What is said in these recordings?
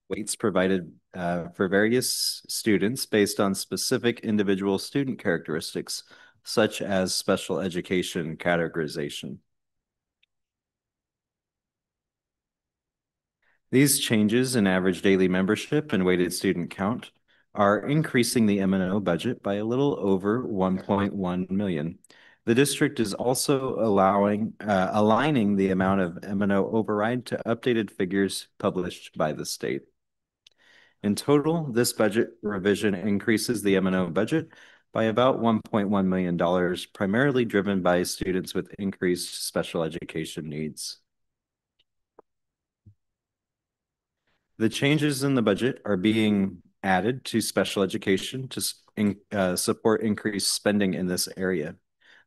weights provided for various students based on specific individual student characteristics, such as special education categorization. These changes in average daily membership and weighted student count are increasing the M&O budget by a little over 1.1 million. The district is also aligning the amount of M&O override to updated figures published by the state. In total, this budget revision increases the M&O budget by about $1.1 million, primarily driven by students with increased special education needs. The changes in the budget are being added to special education to support increased spending in this area.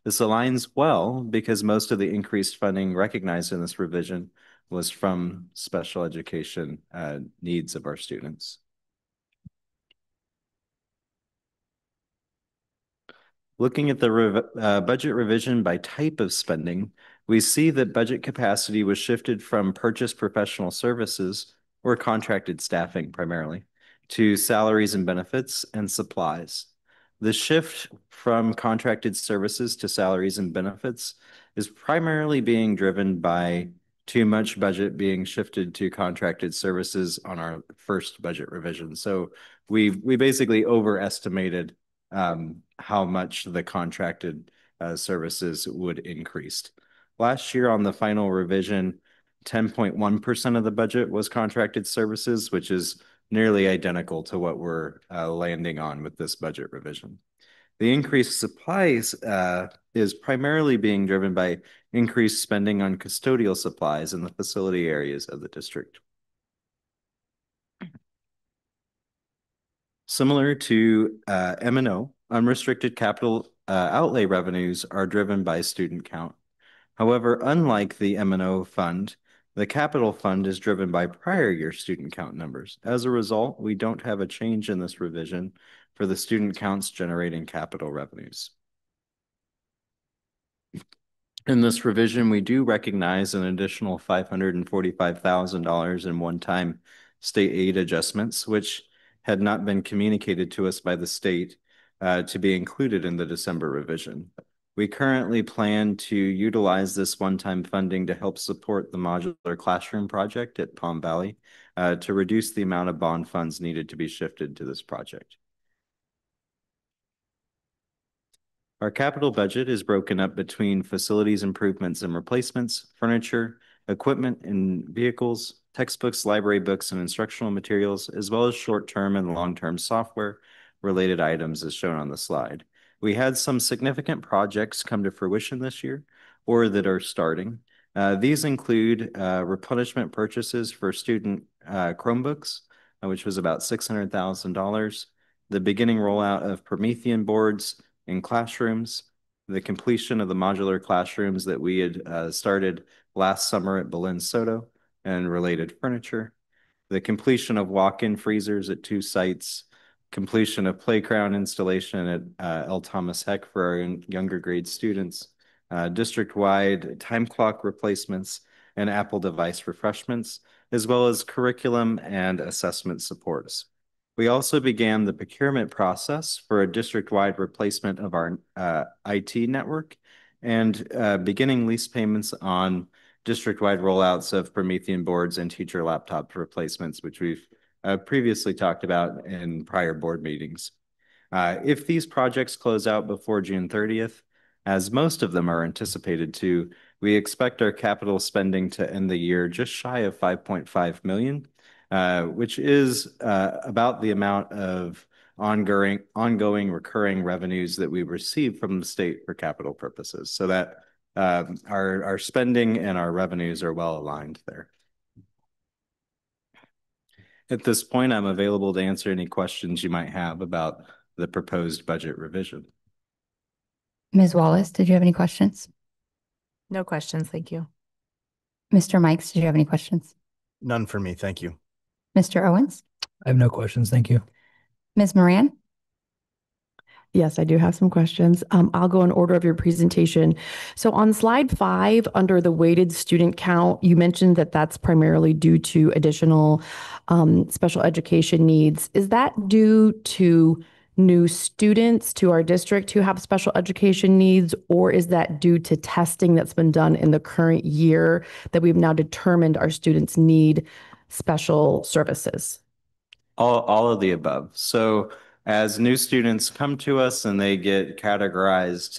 This aligns well because most of the increased funding recognized in this revision was from special education needs of our students. Looking at the budget revision by type of spending, we see that budget capacity was shifted from purchased professional services, or contracted staffing primarily, to salaries and benefits and supplies. The shift from contracted services to salaries and benefits is primarily being driven by too much budget being shifted to contracted services on our first budget revision. So we basically overestimated how much the contracted services would increase. Last year on the final revision, 10.1% of the budget was contracted services, which is nearly identical to what we're landing on with this budget revision. The increased supplies is primarily being driven by increased spending on custodial supplies in the facility areas of the district. Similar to M&O, unrestricted capital outlay revenues are driven by student count. However, unlike the M&O fund, the capital fund is driven by prior year student count numbers. As a result, we don't have a change in this revision for the student counts generating capital revenues. In this revision, we do recognize an additional $545,000 in one-time state aid adjustments, which had not been communicated to us by the state to be included in the December revision. We currently plan to utilize this one-time funding to help support the modular classroom project at Palm Valley to reduce the amount of bond funds needed to be shifted to this project. Our capital budget is broken up between facilities improvements and replacements, furniture, equipment and vehicles, textbooks, library books, and instructional materials, as well as short-term and long-term software related items as shown on the slide. We had some significant projects come to fruition this year or that are starting. These include replenishment purchases for student Chromebooks, which was about $600,000, the beginning rollout of Promethean boards in classrooms, the completion of the modular classrooms that we had started last summer at Belen Soto and related furniture, the completion of walk-in freezers at 2 sites, completion of playground installation at L. Thomas Heck for our younger grade students, district-wide time clock replacements, and Apple device refreshments, as well as curriculum and assessment supports. We also began the procurement process for a district-wide replacement of our IT network and beginning lease payments on district-wide rollouts of Promethean boards and teacher laptop replacements, which we've previously talked about in prior board meetings. If these projects close out before June 30th, as most of them are anticipated to, we expect our capital spending to end the year just shy of 5.5 million, which is about the amount of ongoing recurring revenues that we receive from the state for capital purposes. So that our spending and our revenues are well aligned there. At this point, I'm available to answer any questions you might have about the proposed budget revision. Ms. Wallace, did you have any questions? No questions, thank you. Mr. Mikes, did you have any questions? None for me, thank you. Mr. Owens? I have no questions, thank you. Ms. Moran? Yes, I do have some questions. I'll go in order of your presentation. So on slide 5, under the weighted student count, you mentioned that that's primarily due to additional special education needs. Is that due to new students to our district who have special education needs, or is that due to testing that's been done in the current year that we've now determined our students need special services? All of the above. So as new students come to us and they get categorized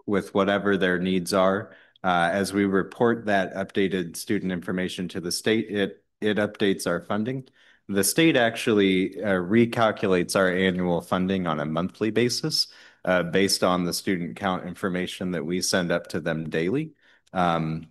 with whatever their needs are, as we report that updated student information to the state, it updates our funding. The state actually recalculates our annual funding on a monthly basis based on the student count information that we send up to them daily. And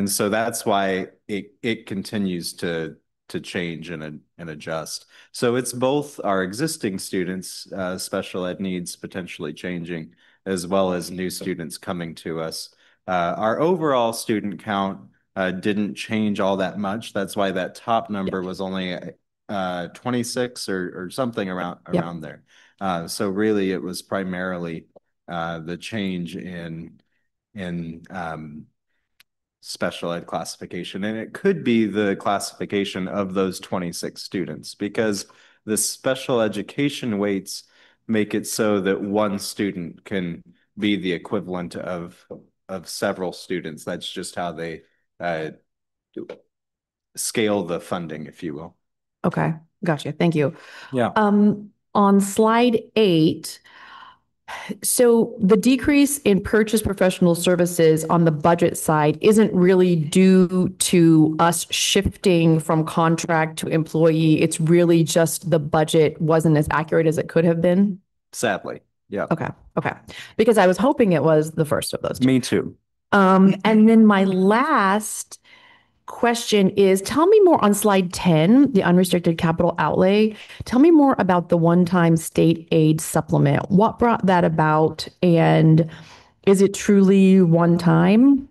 so that's why it continues to change and adjust. So it's both our existing students, special ed needs potentially changing, as well as new students coming to us. Our overall student count didn't change all that much. That's why that top number was only 26 or something around there. So really, it was primarily the change in special ed classification. And it could be the classification of those 26 students because the special education weights make it so that one student can be the equivalent of several students. That's just how they scale the funding, if you will. Okay, gotcha. Thank you. Yeah. On slide 8, so the decrease in purchase professional services on the budget side isn't really due to us shifting from contract to employee. It's really just the budget wasn't as accurate as it could have been. Sadly. Yeah. Okay. Because I was hoping it was the first of those two. Me too. And then my last question is, tell me more on slide 10, the unrestricted capital outlay. Tell me more about the one-time state aid supplement. What brought that about, and is it truly one time?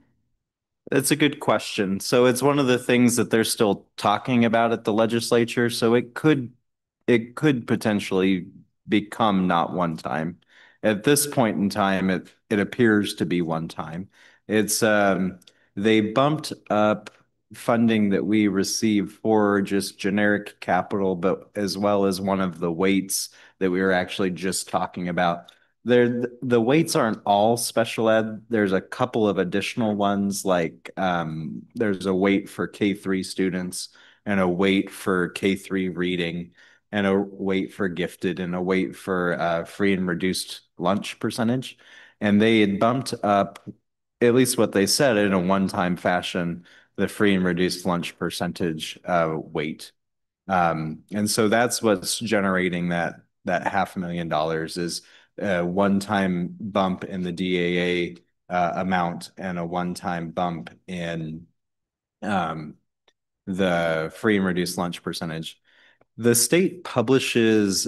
That's a good question. So it's one of the things that they're still talking about at the legislature. So it could potentially become not one time. At this point in time, it appears to be one time. It's they bumped up funding that we receive for just generic capital, but as well as one of the weights that we were actually just talking about. The weights aren't all special ed. There's a couple of additional ones, like there's a weight for K3 students and a weight for K3 reading and a weight for gifted and a weight for free and reduced lunch percentage. And they had bumped up, at least what they said, in a one-time fashion, the free and reduced lunch percentage weight. And so that's what's generating that $500,000 is a one-time bump in the DAA amount and a one-time bump in the free and reduced lunch percentage. The state publishes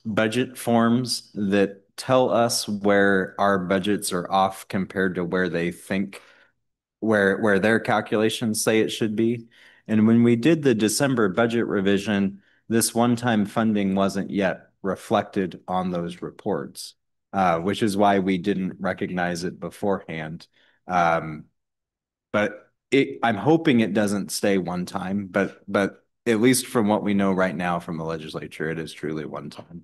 budget forms that tell us where our budgets are off compared to where they think where their calculations say it should be. And when we did the December budget revision, this one-time funding wasn't yet reflected on those reports, which is why we didn't recognize it beforehand. But I'm hoping it doesn't stay one time, but at least from what we know right now from the legislature, it is truly one time.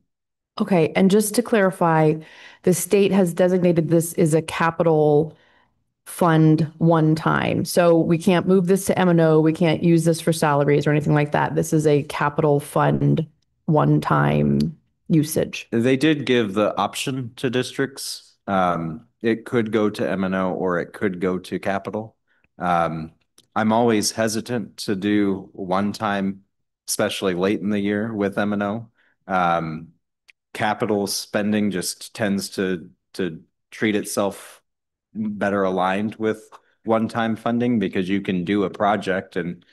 Okay, and just to clarify, the state has designated this as a capital fund one time. So we can't move this to M&O, we can't use this for salaries or anything like that. This is a capital fund one time usage. They did give the option to districts. It could go to M&O or it could go to capital. I'm always hesitant to do one time, especially late in the year with M&O. Capital spending just tends to treat itself better aligned with one-time funding because you can do a project and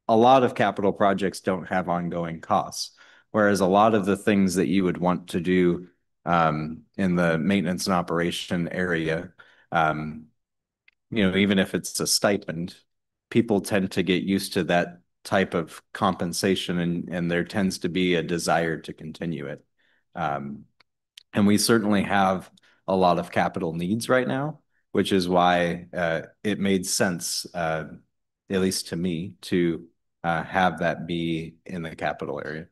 a lot of capital projects don't have ongoing costs. Whereas a lot of the things that you would want to do in the maintenance and operation area, even if it's a stipend, people tend to get used to that type of compensation, and there tends to be a desire to continue it. And we certainly have a lot of capital needs right now, which is why it made sense, at least to me, to have that be in the capital area.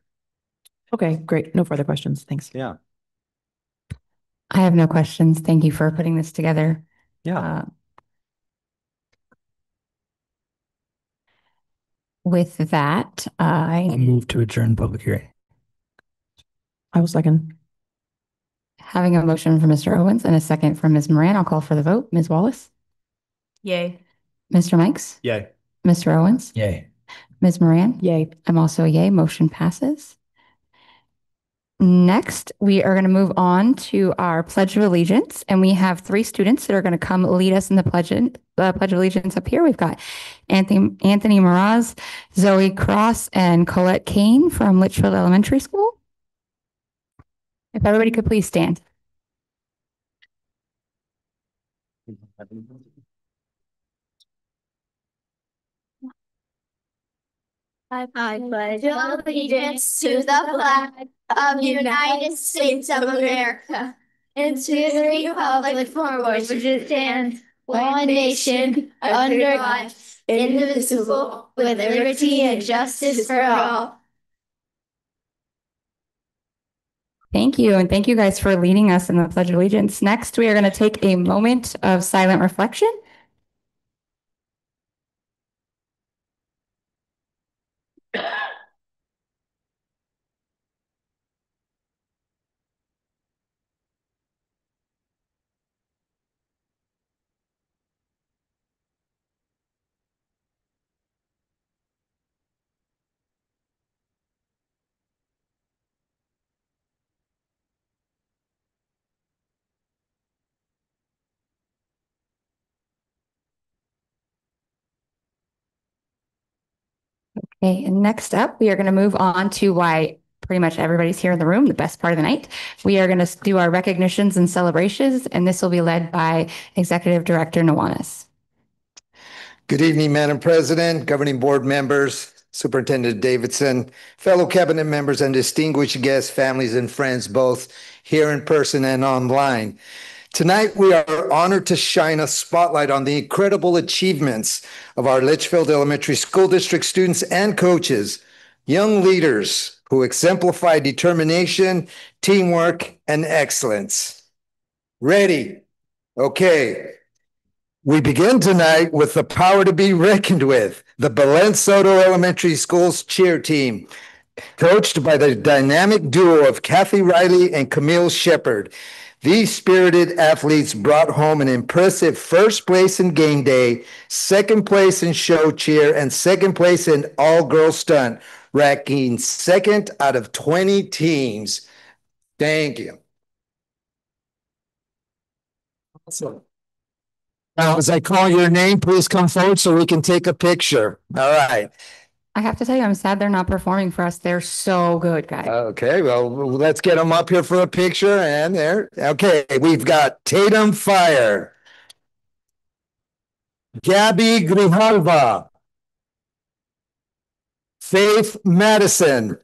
Okay, great. No further questions. Thanks. Yeah. I have no questions. Thank you for putting this together. Yeah. With that, I Move to adjourn public hearing. I will second. having a motion from Mr. Owens and a second from Ms. Moran. I'll call for the vote. Ms. Wallace, Yay. Mr. Mikes, Yay. Mr. Owens, Yay. Ms. Moran. Yay. I'm also a yay. Motion passes. Next, we are going to move on to our Pledge of Allegiance, and we have three students that are going to come lead us in the Pledge of Allegiance up here. We've got Anthony Moraz, Zoe Cross, and Colette Kane from Litchfield Elementary School. If everybody could please stand. I pledge allegiance to the flag of the United States of America and to the republic for which it stands, one nation, under God, indivisible, with liberty and justice for all. Thank you. And thank you guys for leading us in the Pledge of Allegiance. Next, we are going to take a moment of silent reflection. Okay, and next up, we are going to move on to why pretty much everybody's here in the room, the best part of the night. We are going to do our recognitions and celebrations, and this will be led by Executive Director Nuanas. Good evening, Madam President, governing board members, Superintendent Davidson, fellow cabinet members, and distinguished guests, families, and friends, both here in person and online. Tonight, we are honored to shine a spotlight on the incredible achievements of our Litchfield Elementary School District students and coaches, young leaders who exemplify determination, teamwork, and excellence. Ready? Okay. We begin tonight with the power to be reckoned with, the Belen Soto Elementary School's cheer team, coached by the dynamic duo of Kathy Riley and Camille Shepard. These spirited athletes brought home an impressive first place in game day, second place in show cheer, and second place in all-girl stunt, ranking second out of 20 teams. Thank you. Awesome. Now, as I call your name, please come forward so we can take a picture. All right. I have to tell you, I'm sad they're not performing for us. They're so good, guys. Okay, well, let's get them up here for a picture. And there. Okay, we've got Tatum Fire, Gabby Grijalva, Faith Madison,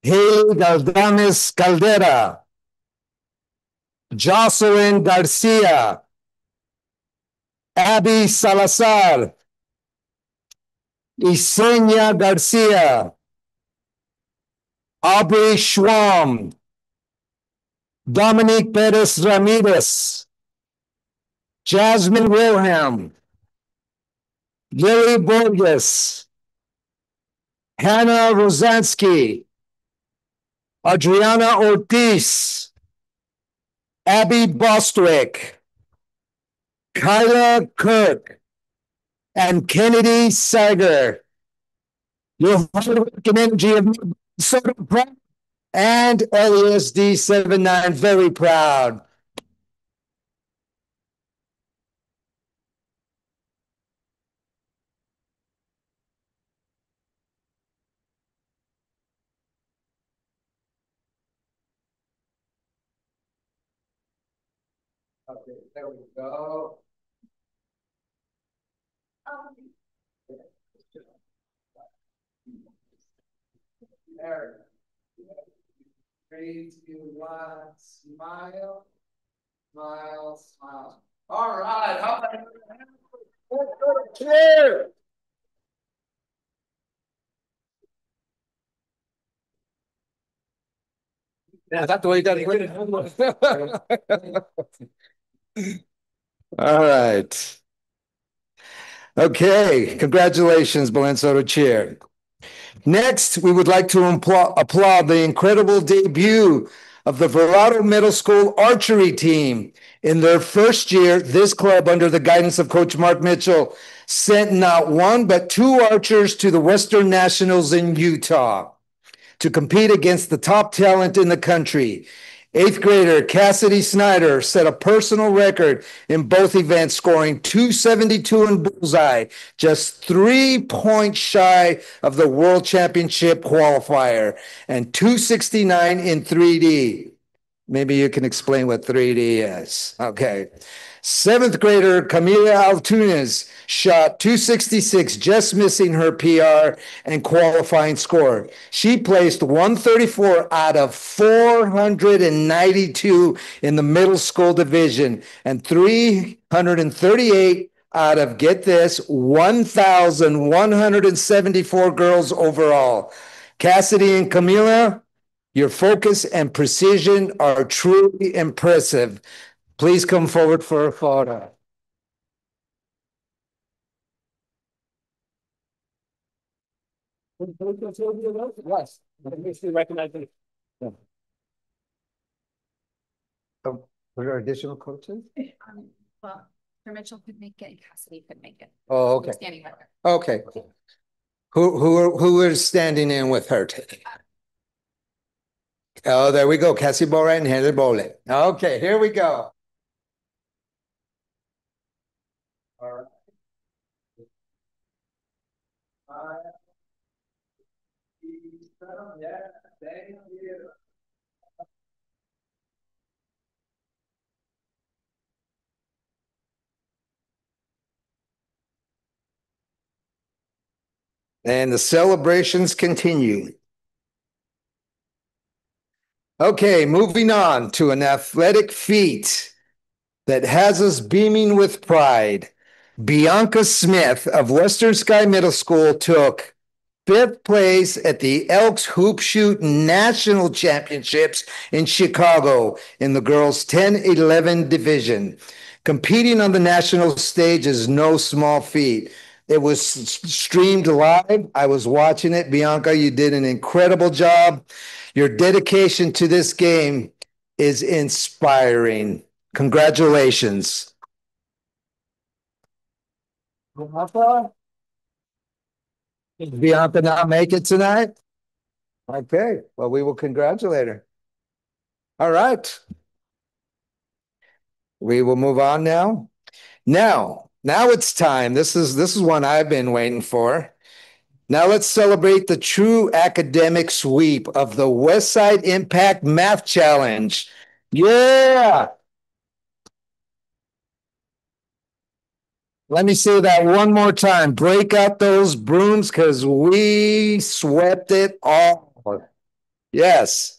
Haley Galdames Caldera, Jocelyn Garcia, Abby Salazar, Isenia Garcia, Aubrey Schwam, Dominique Perez Ramirez, Jasmine Wilhelm, Lily Borges, Hannah Rosansky, Adriana Ortiz, Abby Bostwick, Kyla Kirk, and Kennedy Sager. Your hard work and energy of Soto proud and LESD 79 very proud. Okay, there we go. There. 3, 2, 1, smile, smile, smile. All right. How about cheer? Yeah, that's the way you got it. All right. Okay. Congratulations, Balensoto Chair. Next, we would like to applaud the incredible debut of the Verado Middle School archery team. In their first year, this club, under the guidance of Coach Mark Mitchell, sent not one but two archers to the Western Nationals in Utah to compete against the top talent in the country. Eighth grader Cassidy Snyder set a personal record in both events, scoring 272 in bullseye, just 3 points shy of the World Championship qualifier, and 269 in 3D. Maybe you can explain what 3D is. Okay. Seventh grader Camila Altunes shot 266, just missing her PR and qualifying score. She placed 134 out of 492 in the middle school division and 338 out of, get this, 1,174 girls overall. Cassidy and Camila, your focus and precision are truly impressive. Please come forward for a photo. Yes. Oh, were there additional coaches? Well, Mr. Mitchell could make it and Cassidy could make it. Oh, okay. Standing right there. Okay. Who is standing in with her today? Oh, there we go. Cassie Bora and Heather Bowling. Okay, here we go. All right. Yeah, thank you. And the celebrations continue. Okay, moving on to an athletic feat that has us beaming with pride. Bianca Smith of Western Sky Middle School took fifth place at the Elks Hoop Shoot National Championships in Chicago in the girls 10-11 division. Competing on the national stage is no small feat. It was streamed live. I was watching it. Bianca, you did an incredible job. Your dedication to this game is inspiring. Congratulations. Did Bianca not make it tonight? Okay, well, we will congratulate her. All right. We will move on now. Now it's time. This is one I've been waiting for. Now let's celebrate the true academic sweep of the Westside Impact Math Challenge. Yeah. Let me say that one more time. Break out those brooms because we swept it all. Yes.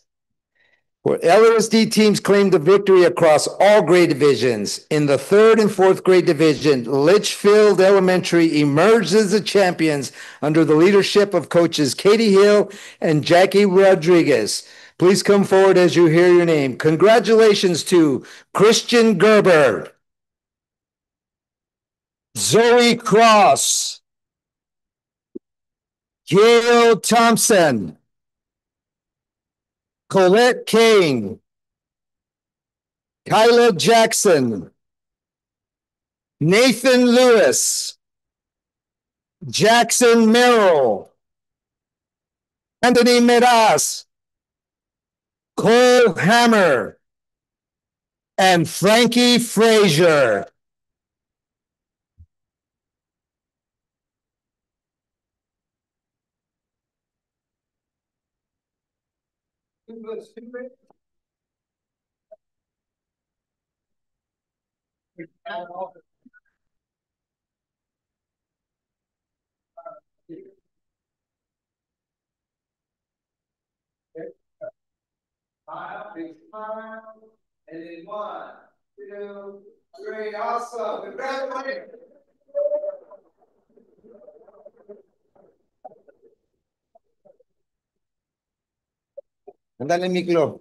Where LSD teams claimed the victory across all grade divisions. In the third and fourth grade division, Litchfield Elementary emerged as the champions under the leadership of coaches Katie Hill and Jackie Rodriguez. Please come forward as you hear your name. Congratulations to Christian Gerber, Zoe Cross, Gail Thompson, Colette King, Kyla Jackson, Nathan Lewis, Jackson Merrill, Anthony Meraz, Cole Hammer, and Frankie Frazier. Smile, big smile. And then 1, 2, 3. Awesome. Congratulations. Andale, Miklo.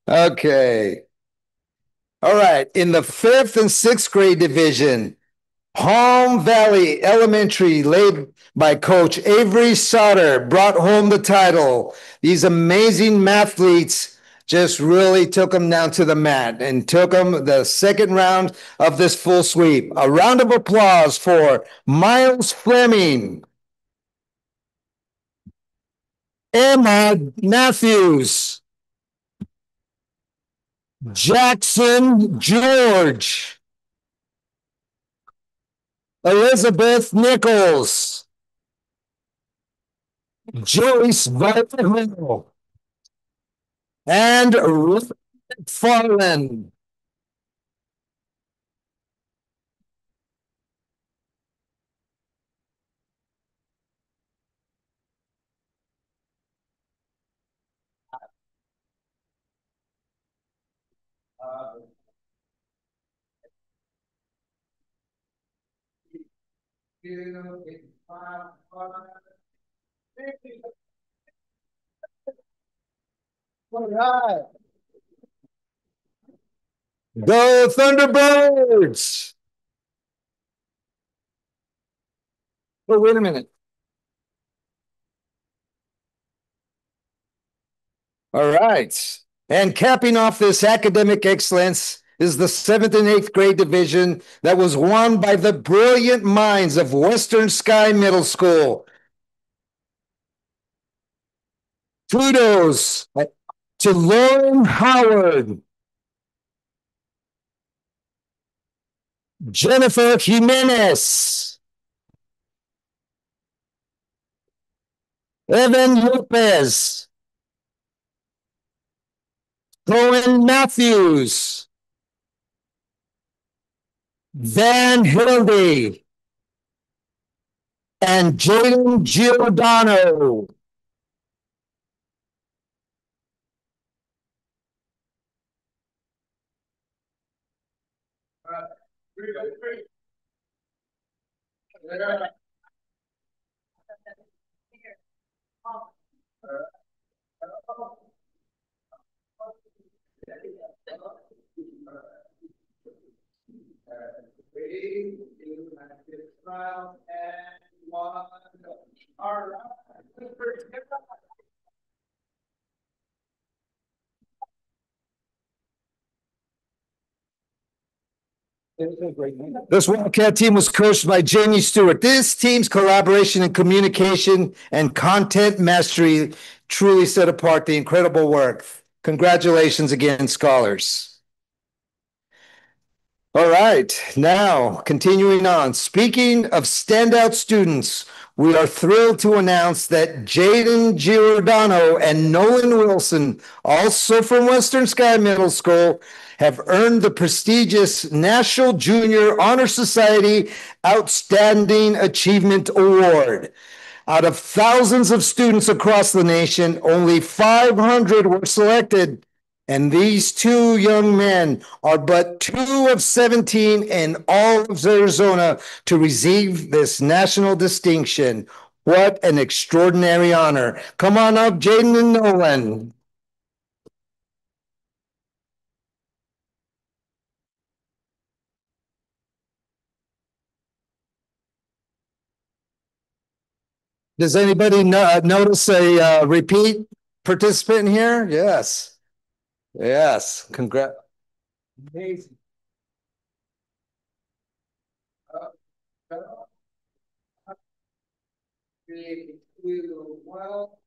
Okay. All right. In the 5th and 6th grade division, Palm Valley Elementary, led by Coach Avery Sauter, brought home the title. These amazing mathletes just really took them down to the mat and took them the second round of this full sweep. A round of applause for Miles Fleming, Emma Matthews, Jackson George, Elizabeth Nichols, Joyce Vitamin, and Rick Farland. All right. Go Thunderbirds! Oh, wait a minute. All right. And capping off this academic excellence is the 7th and 8th grade division that was won by the brilliant minds of Western Sky Middle School. Kudos to Lauren Howard, Jennifer Jimenez, Evan Lopez, Cohen Matthews, Van Hildy, and Jaden Giordano. This Wildcat team was coached by Jamie Stewart. This team's collaboration and communication and content mastery truly set apart the incredible work. Congratulations again, scholars. All right, now continuing on. Speaking of standout students, we are thrilled to announce that Jaden Giordano and Nolan Wilson, also from Western Sky Middle School, have earned the prestigious National Junior Honor Society Outstanding Achievement Award. Out of thousands of students across the nation, only 500 were selected. And these two young men are but 2 of 17 in all of Arizona to receive this national distinction. What an extraordinary honor. Come on up, Jaden and Nolan. Does anybody notice a repeat participant here? Yes. Yes. Congrats. Amazing. Well,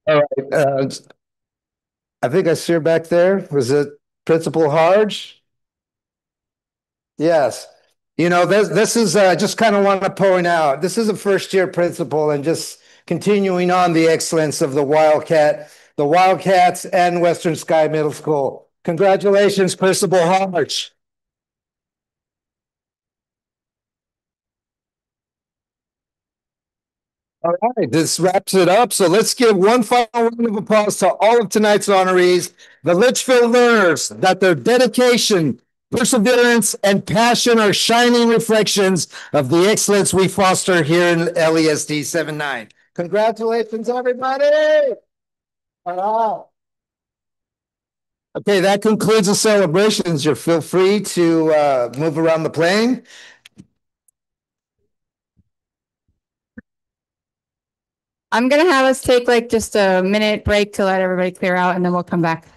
all right. I think I see her back there. Was it Principal Harge? Yes. You know, this is just kind of want to point out, this is a first year principal and just continuing on the excellence of the Wildcats and Western Sky Middle School. Congratulations, Principal Harch. All right, this wraps it up. So let's give one final round of applause to all of tonight's honorees, the Litchfield learners, that their dedication, perseverance, and passion are shining reflections of the excellence we foster here in LESD 7-9. Congratulations, everybody. All right. Okay, that concludes the celebrations. You feel free to move around the plane. I'm going to have us take like just a minute break to let everybody clear out, and then we'll come back.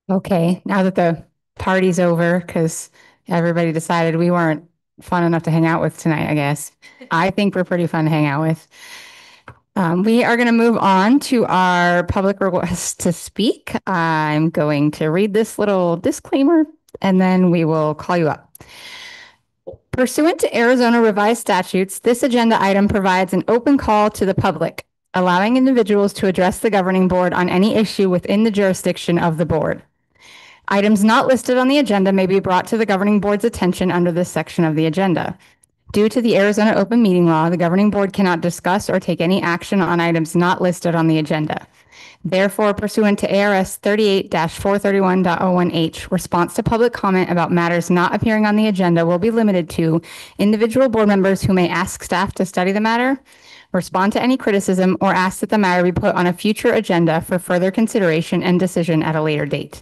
Okay, now that the party's over, because everybody decided we weren't fun enough to hang out with tonight, I guess. I think we're pretty fun to hang out with. We are going to move on to our public request to speak. I'm going to read this little disclaimer, and then we will call you up. Pursuant to Arizona revised statutes, this agenda item provides an open call to the public, allowing individuals to address the governing board on any issue within the jurisdiction of the board. Items not listed on the agenda may be brought to the governing board's attention under this section of the agenda. Due to the Arizona open meeting law, the governing board cannot discuss or take any action on items not listed on the agenda. Therefore, pursuant to ARS 38-431.01H, response to public comment about matters not appearing on the agenda will be limited to individual board members who may ask staff to study the matter, respond to any criticism, or ask that the matter be put on a future agenda for further consideration and decision at a later date.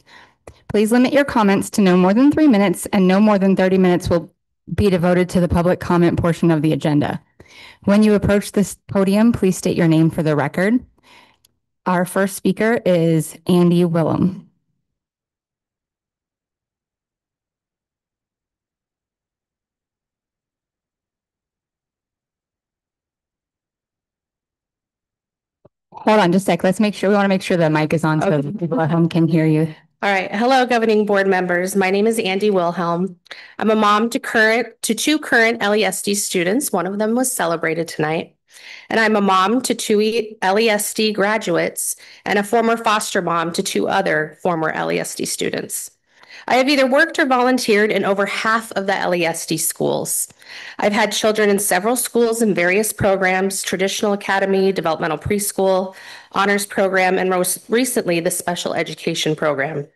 Please limit your comments to no more than 3 minutes, and no more than 30 minutes will be devoted to the public comment portion of the agenda. When you approach this podium, please state your name for the record. Our first speaker is Andy Willem. Hold on just a sec. We want to make sure the mic is on so the people at home can hear you. All right. Hello, governing board members. My name is Andy Wilhelm. I'm a mom to two current LESD students. One of them was celebrated tonight. And I'm a mom to two LESD graduates and a former foster mom to two other former LESD students. I have either worked or volunteered in over half of the LESD schools. I've had children in several schools in various programs: traditional academy, developmental preschool, honors program, and most recently, the special education program.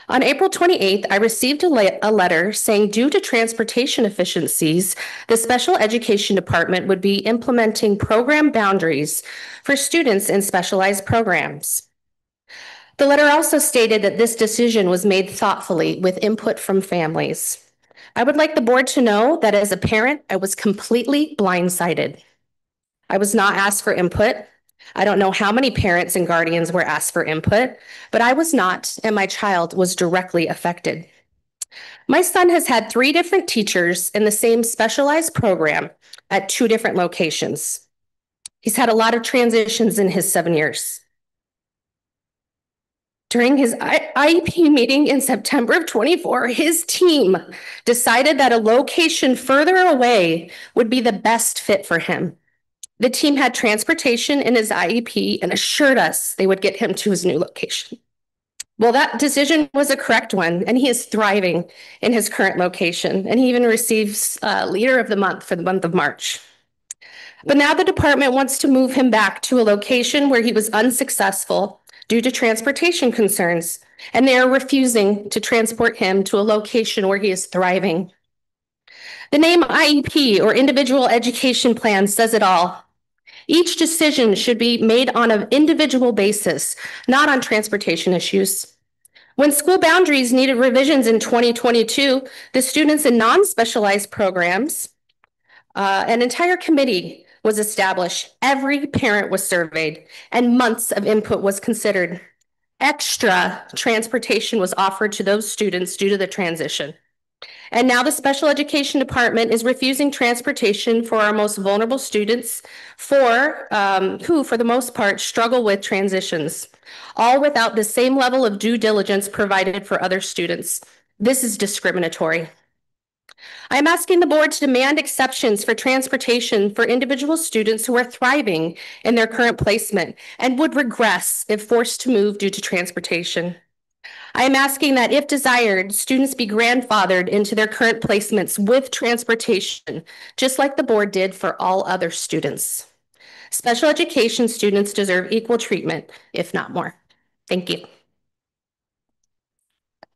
On April 28th, I received a letter saying due to transportation efficiencies, the special education department would be implementing program boundaries for students in specialized programs. The letter also stated that this decision was made thoughtfully with input from families. I would like the board to know that as a parent, I was completely blindsided. I was not asked for input. I don't know how many parents and guardians were asked for input, but I was not, and my child was directly affected. My son has had 3 different teachers in the same specialized program at 2 different locations. He's had a lot of transitions in his 7 years. During his IEP meeting in September of 24, his team decided that a location further away would be the best fit for him. The team had transportation in his IEP and assured us they would get him to his new location. Well, that decision was a correct one, and he is thriving in his current location, and he even receives Leader of the Month for the month of March. But now the department wants to move him back to a location where he was unsuccessful due to transportation concerns, and they are refusing to transport him to a location where he is thriving. The name IEP, or Individual Education Plan, says it all. Each decision should be made on an individual basis, not on transportation issues. When school boundaries needed revisions in 2022, the students in non-specialized programs, an entire committee was established. Every parent was surveyed, and months of input was considered. Extra transportation was offered to those students due to the transition. And now the special education department is refusing transportation for our most vulnerable students who, for the most part, struggle with transitions, all without the same level of due diligence provided for other students. This is discriminatory. I'm asking the board to demand exceptions for transportation for individual students who are thriving in their current placement and would regress if forced to move due to transportation. I am asking that if desired, students be grandfathered into their current placements with transportation, just like the board did for all other students. Special education students deserve equal treatment, if not more. Thank you.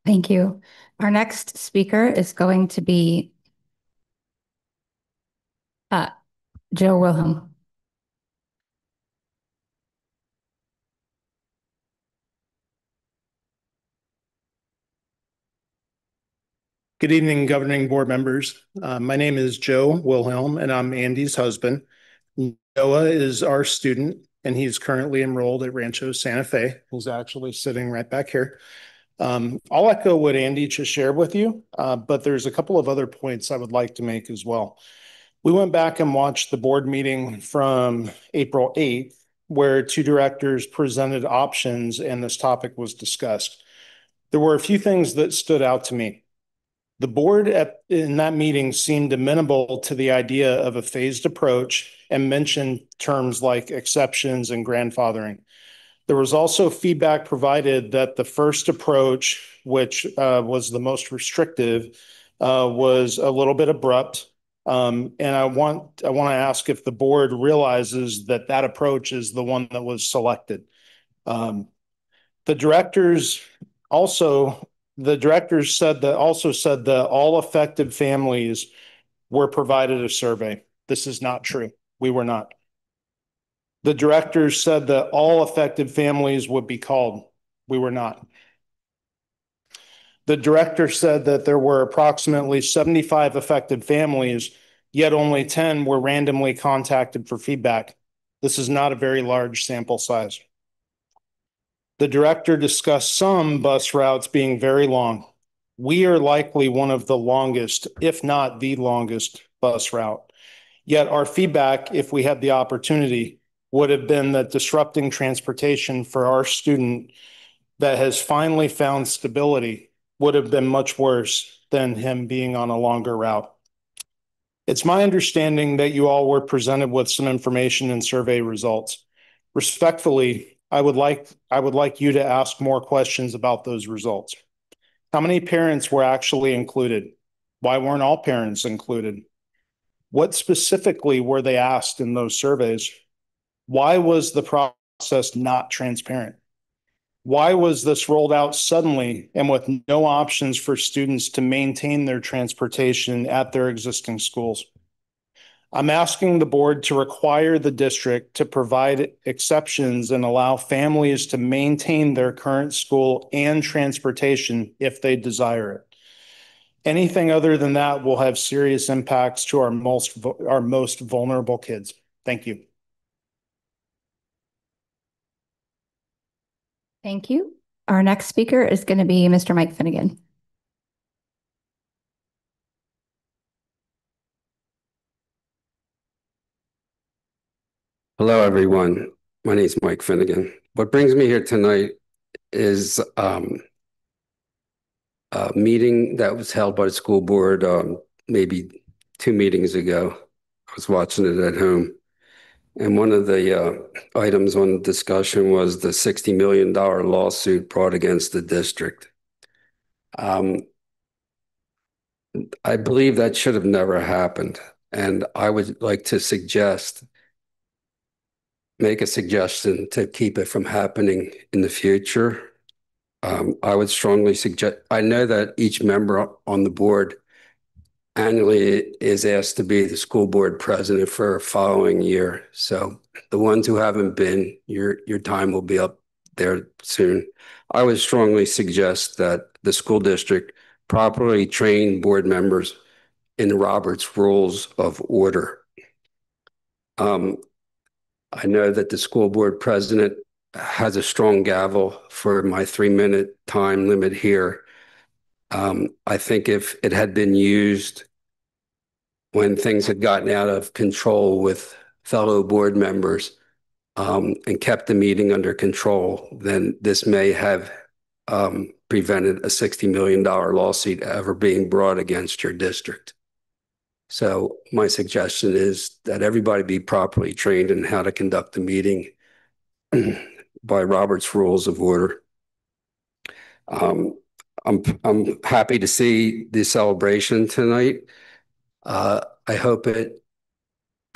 Thank you. Our next speaker is going to be Joe Wilhelm. Good evening, governing board members. My name is Joe Wilhelm, and I'm Andy's husband. Noah is our student, and he's currently enrolled at Rancho Santa Fe. He's actually sitting right back here. I'll echo what Andy just shared with you, but there's a couple of other points I would like to make as well. We went back and watched the board meeting from April 8th, where 2 directors presented options and this topic was discussed. There were a few things that stood out to me. The board in that meeting seemed amenable to the idea of a phased approach and mentioned terms like exceptions and grandfathering. There was also feedback provided that the first approach, which was the most restrictive, was a little bit abrupt. And I want to ask if the board realizes that that approach is the one that was selected. The directors said that all affected families were provided a survey. This is not true. We were not. The directors said that all affected families would be called. We were not. The director said that there were approximately 75 affected families, yet only 10 were randomly contacted for feedback. This is not a very large sample size. The director discussed some bus routes being very long. We are likely one of the longest, if not the longest, bus route. Yet our feedback, if we had the opportunity, would have been that disrupting transportation for our student that has finally found stability would have been much worse than him being on a longer route. It's my understanding that you all were presented with some information and survey results. Respectfully, I would like you to ask more questions about those results. How many parents were actually included? Why weren't all parents included? What specifically were they asked in those surveys? Why was the process not transparent? Why was this rolled out suddenly and with no options for students to maintain their transportation at their existing schools? I'm asking the board to require the district to provide exceptions and allow families to maintain their current school and transportation if they desire it. Anything other than that will have serious impacts to our most vulnerable kids. Thank you. Thank you. Our next speaker is going to be Mr. Mike Finnegan. Hello, everyone. My name is Mike Finnegan. What brings me here tonight is a meeting that was held by the school board maybe 2 meetings ago. I was watching it at home. And one of the items on discussion was the $60 million lawsuit brought against the district. I believe that should have never happened. And I would like to make a suggestion to keep it from happening in the future. I would strongly suggest, I know that each member on the board annually is asked to be the school board president for a following year. So the ones who haven't been, your time will be up there soon. I would strongly suggest that the school district properly train board members in Robert's Rules of Order. I know that the school board president has a strong gavel for my 3-minute time limit here. I think if it had been used when things had gotten out of control with fellow board members and kept the meeting under control, then this may have prevented a $60 million lawsuit ever being brought against your district. So my suggestion is that everybody be properly trained in how to conduct a meeting by Robert's Rules of Order. I'm happy to see the celebration tonight. I hope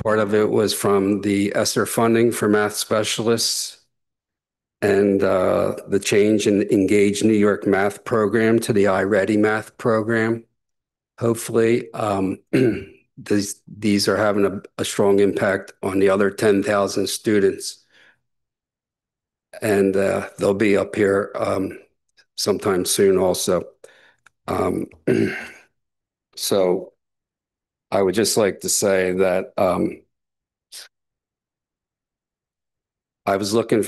part of it was from the ESSER funding for math specialists and the change in Engage New York math program to the iReady math program. Hopefully, these are having a strong impact on the other 10,000 students. And they'll be up here sometime soon also. So I would just like to say that I was looking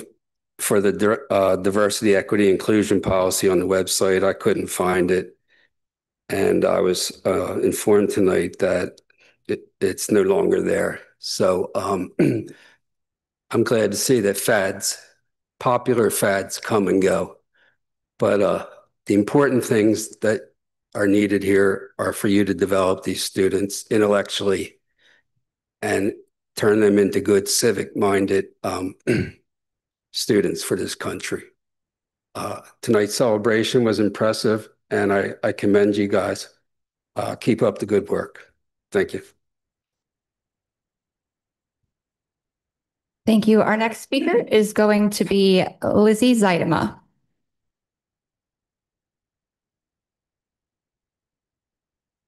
for the diversity, equity, inclusion policy on the website. I couldn't find it. And I was informed tonight that it's no longer there. So I'm glad to see that popular fads come and go. But the important things that are needed here are for you to develop these students intellectually and turn them into good civic-minded students for this country. Tonight's celebration was impressive, and I commend you guys. Keep up the good work. Thank you. Thank you. Our next speaker is going to be Lizzie Zeidema.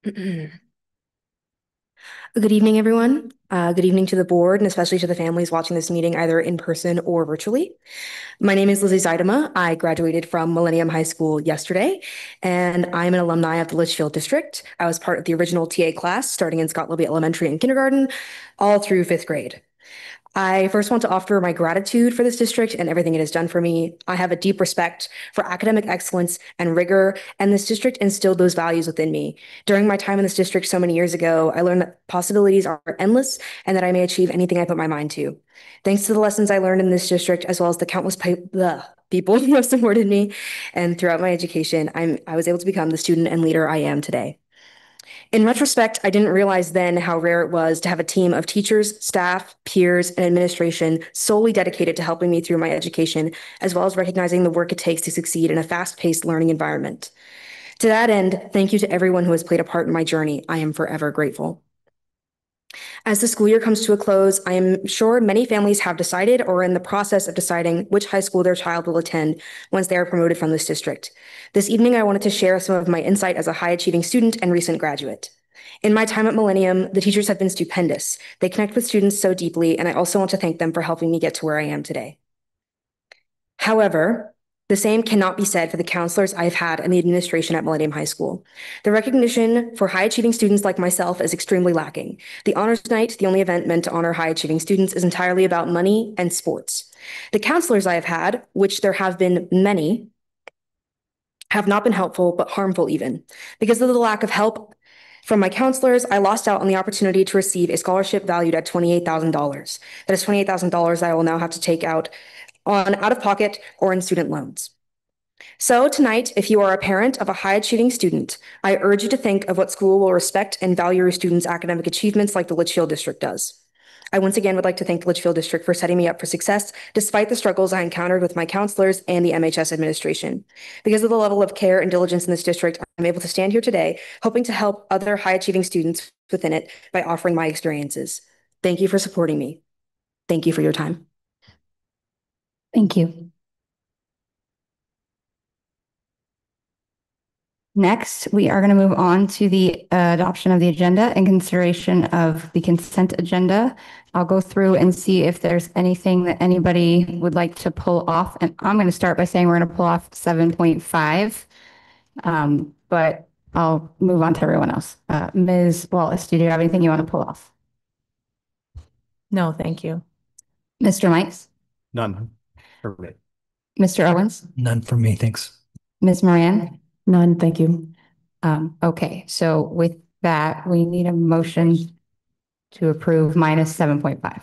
Good evening, everyone. Good evening to the board and especially to the families watching this meeting either in person or virtually. My name is Lizzie Zeidema. I graduated from Millennium High School yesterday, and I'm an alumni of the Litchfield district. I was part of the original TA class starting in Scott Libby Elementary and kindergarten, all through 5th grade. I first want to offer my gratitude for this district and everything it has done for me. I have a deep respect for academic excellence and rigor, and this district instilled those values within me. During my time in this district so many years ago, I learned that possibilities are endless and that I may achieve anything I put my mind to. Thanks to the lessons I learned in this district, as well as the countless people who have supported me and throughout my education, I was able to become the student and leader I am today. In retrospect, I didn't realize then how rare it was to have a team of teachers, staff, peers, and administration solely dedicated to helping me through my education, as well as recognizing the work it takes to succeed in a fast-paced learning environment. To that end, thank you to everyone who has played a part in my journey. I am forever grateful. As the school year comes to a close, I am sure many families have decided or are in the process of deciding which high school their child will attend once they are promoted from this district. This evening, I wanted to share some of my insight as a high-achieving student and recent graduate. In my time at Millennium, the teachers have been stupendous. They connect with students so deeply, and I also want to thank them for helping me get to where I am today. However, The same cannot be said for the counselors I've had and the administration at Millennium High School. The recognition for high-achieving students like myself is extremely lacking. The Honors Night, the only event meant to honor high-achieving students, is entirely about money and sports. The counselors I have had, which there have been many, have not been helpful, but harmful even. Because of the lack of help from my counselors, I lost out on the opportunity to receive a scholarship valued at $28,000. That is $28,000 I will now have to take out out of pocket or in student loans. So tonight, if you are a parent of a high-achieving student, I urge you to think of what school will respect and value your students' academic achievements like the Litchfield District does. I once again would like to thank the Litchfield District for setting me up for success, despite the struggles I encountered with my counselors and the MHS administration. Because of the level of care and diligence in this district, I'm able to stand here today, hoping to help other high-achieving students within it by offering my experiences. Thank you for supporting me. Thank you for your time. Thank you. Next, we are going to move on to the adoption of the agenda and consideration of the consent agenda. I'll go through and see if there's anything that anybody would like to pull off. And I'm going to start by saying we're going to pull off 7.5, but I'll move on to everyone else. Ms. Wallace, do you have anything you want to pull off? No, thank you. Mr. Mikes? None for me. Mr. Owens? None for me, thanks. Ms. Moran? None, thank you. Okay, so with that, we need a motion to approve minus 7.5.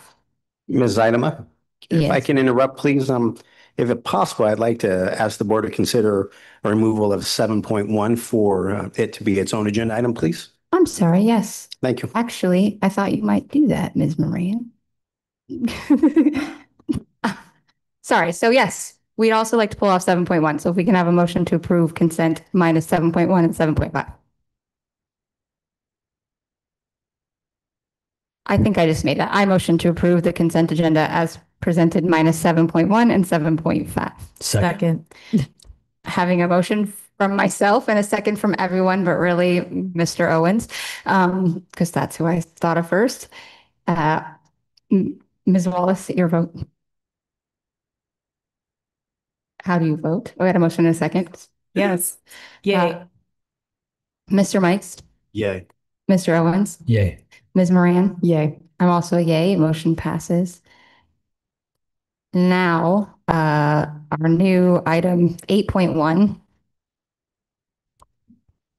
Ms. Idema, if I Yes. can interrupt, please, if it's possible, I'd like to ask the board to consider a removal of 7.1 for it to be its own agenda item, please. I'm sorry, yes. Thank you. Actually, I thought you might do that, Ms. Moran. Sorry, so yes, we'd also like to pull off 7.1. So if we can have a motion to approve consent minus 7.1 and 7.5. I think I just made that. I motion to approve the consent agenda as presented minus 7.1 and 7.5. Second. Having a motion from myself and a second from everyone, but really Mr. Owens, because that's who I thought of first. Ms. Wallace, your vote. How do you vote? We had a motion in a second. Yes. Yay. Mr. Mikes, Yay. Mr. Owens, Yay. Ms. Moran. Yay. I'm also a yay. Motion passes. Now, our new item 8.1.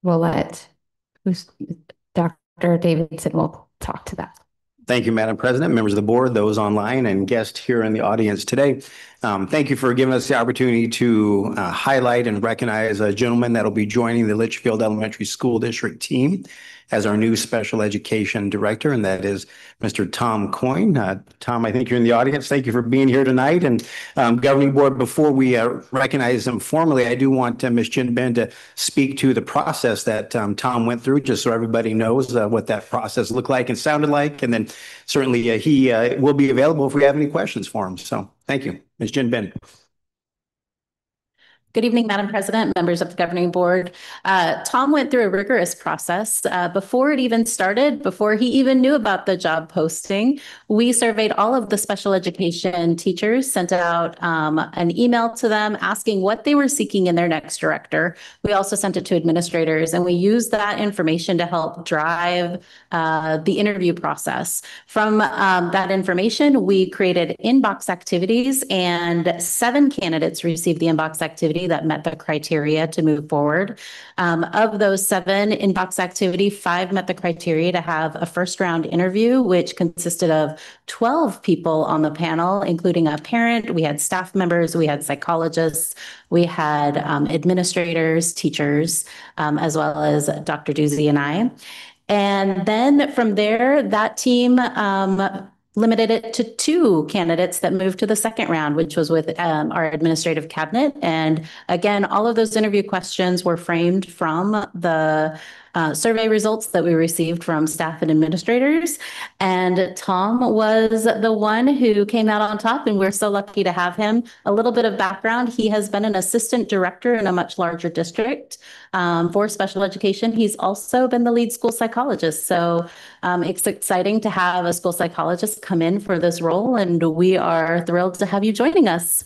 We'll let Dr. Davidson will talk to that. Thank you, Madam President, members of the board, those online and guests here in the audience today. Thank you for giving us the opportunity to highlight and recognize a gentleman that will be joining the Litchfield Elementary School District team as our new special education director, and that is Mr. Tom Coyne. Tom, I think you're in the audience. Thank you for being here tonight. And governing board, before we recognize him formally, I do want Ms. Jinbin to speak to the process that Tom went through, just so everybody knows what that process looked like and sounded like. And then certainly he will be available if we have any questions for him. So thank you, Ms. Jinbin. Good evening, Madam President, members of the governing board. Tom went through a rigorous process before it even started, before he even knew about the job posting. We surveyed all of the special education teachers, sent out an email to them asking what they were seeking in their next director. We also sent it to administrators, and we used that information to help drive the interview process. From that information, we created inbox activities, and 7 candidates received the inbox activity that met the criteria to move forward. Of those 7 inbox activity, 5 met the criteria to have a first round interview, which consisted of 12 people on the panel, including a parent. We had staff members, we had psychologists, we had administrators, teachers, as well as Dr. Doozy and I. And then from there, that team limited it to 2 candidates that moved to the second round, which was with our administrative cabinet. And again, all of those interview questions were framed from the survey results that we received from staff and administrators. And Tom was the one who came out on top, and we're so lucky to have him. A little bit of background: he has been an assistant director in a much larger district for special education. He's also been the lead school psychologist. So it's exciting to have a school psychologist come in for this role, and we are thrilled to have you joining us.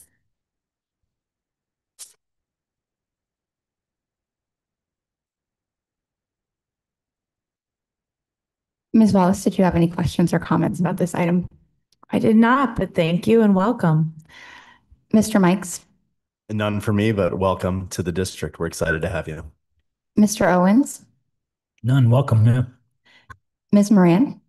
Ms. Wallace, did you have any questions or comments about this item? I did not, but thank you and welcome. Mr. Mikes, None for me, but welcome to the district. We're excited to have you. Mr. Owens, None, welcome, yeah. Ms. Moran.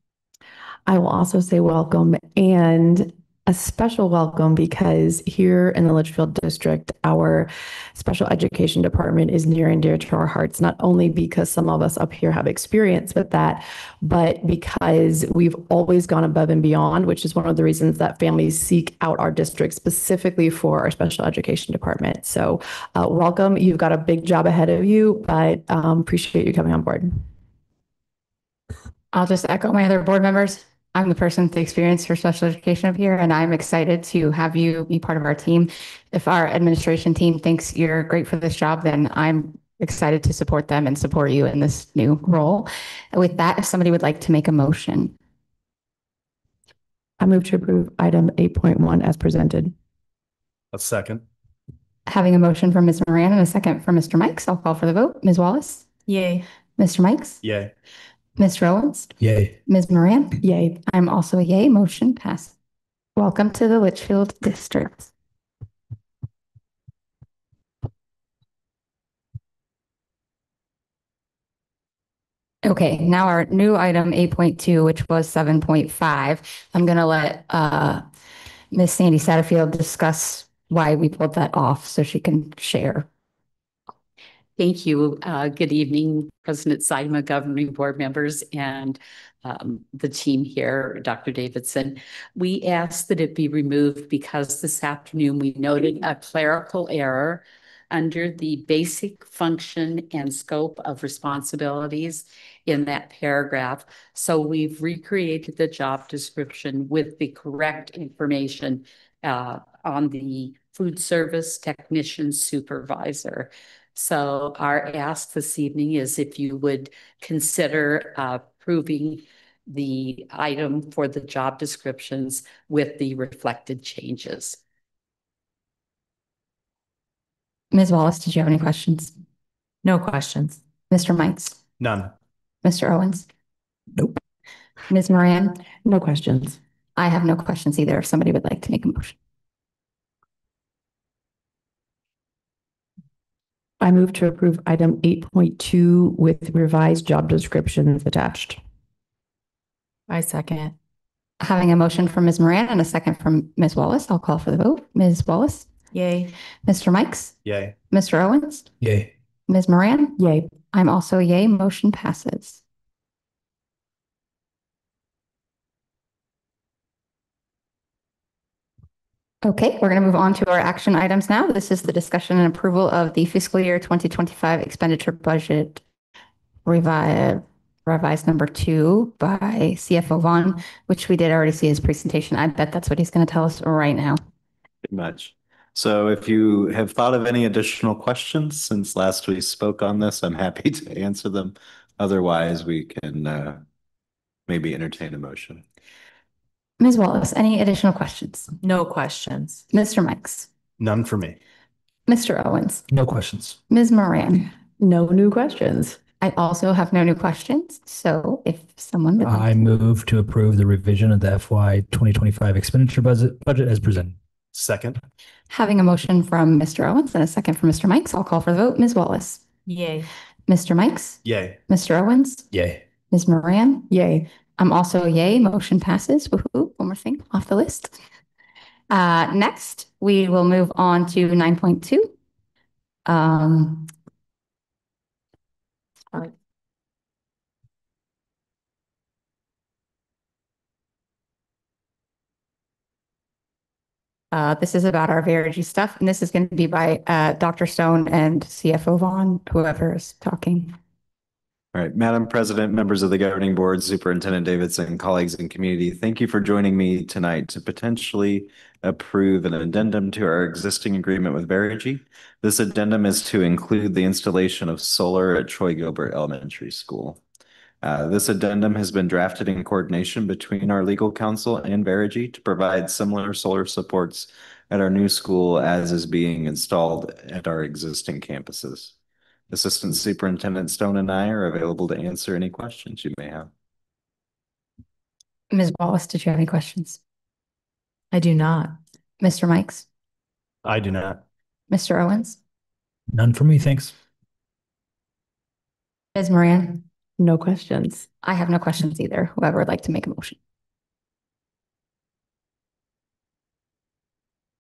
I will also say welcome and a special welcome because here in the Litchfield district, our special education department is near and dear to our hearts, not only because some of us up here have experience with that, but because we've always gone above and beyond, which is one of the reasons that families seek out our district specifically for our special education department. So welcome. You've got a big job ahead of you, but appreciate you coming on board. I'll just echo my other board members. I'm the person with the experience for special education up here, and I'm excited to have you be part of our team. If our administration team thinks you're great for this job, then I'm excited to support them and support you in this new role. With that, if somebody would like to make a motion. I move to approve item 8.1 as presented. A second. Having a motion from Ms. Moran and a second from Mr. Mikes, I'll call for the vote. Ms. Wallace? Yay. Mr. Mikes? Yay. Mr. Owens? Yay. Ms. Moran? Yay. I'm also a yay. Motion passed. Welcome to the Litchfield District. Okay, now our new item 8.2, which was 7.5. I'm going to let Ms. Sandy Satterfield discuss why we pulled that off so she can share. Thank you. Good evening, President Seidema, governing board members, and the team here, Dr. Davidson. We asked that it be removed because this afternoon we noted a clerical error under the basic function and scope of responsibilities in that paragraph. So we've recreated the job description with the correct information on the food service technician supervisor. So our ask this evening is if you would consider approving the item for the job descriptions with the reflected changes. Ms. Wallace, did you have any questions? No questions. Mr. Mikes? None. Mr. Owens? Nope. Ms. Moran? No questions. I have no questions either if somebody would like to make a motion. I move to approve item 8.2 with revised job descriptions attached. I second. Having a motion from Ms. Moran and a second from Ms. Wallace, I'll call for the vote. Ms. Wallace? Yay. Mr. Mikes? Yay. Mr. Owens? Yay. Ms. Moran? Yay. I'm also a yay. Motion passes. Okay, we're going to move on to our action items now. This is the discussion and approval of the fiscal year 2025 expenditure budget revised number 2 by CFO Vaughn, which we did already see his presentation. I bet that's what he's going to tell us right now. Pretty much. So if you have thought of any additional questions since last we spoke on this, I'm happy to answer them. Otherwise, we can maybe entertain a motion. Ms. Wallace, any additional questions? No questions. Mr. Mikes? None for me. Mr. Owens? No questions. Ms. Moran? No new questions. I also have no new questions. So if someone would I move to approve the revision of the FY 2025 expenditure budget as presented. Second. Having a motion from Mr. Owens and a second from Mr. Mikes, I'll call for the vote. Ms. Wallace? Yay. Mr. Mikes? Yay. Mr. Owens? Yay. Ms. Moran? Yay. I'm also a yay. Motion passes. Woohoo. One more thing off the list. Next, we will move on to 9.2. This is about our Verigy stuff, and this is going to be by Dr. Stone and CFO Vaughn, whoever is talking. All right, Madam President, members of the governing board, Superintendent Davidson, colleagues and community, thank you for joining me tonight to potentially approve an addendum to our existing agreement with Verigy. This addendum is to include the installation of solar at Troy Gilbert Elementary School. This addendum has been drafted in coordination between our legal counsel and Verigy to provide similar solar supports at our new school as is being installed at our existing campuses. Assistant Superintendent Stone and I are available to answer any questions you may have. Ms. Wallace, did you have any questions? I do not. Mr. Mikes? I do not. Mr. Owens? None for me, thanks. Ms. Moran? No questions. I have no questions either. Whoever would like to make a motion.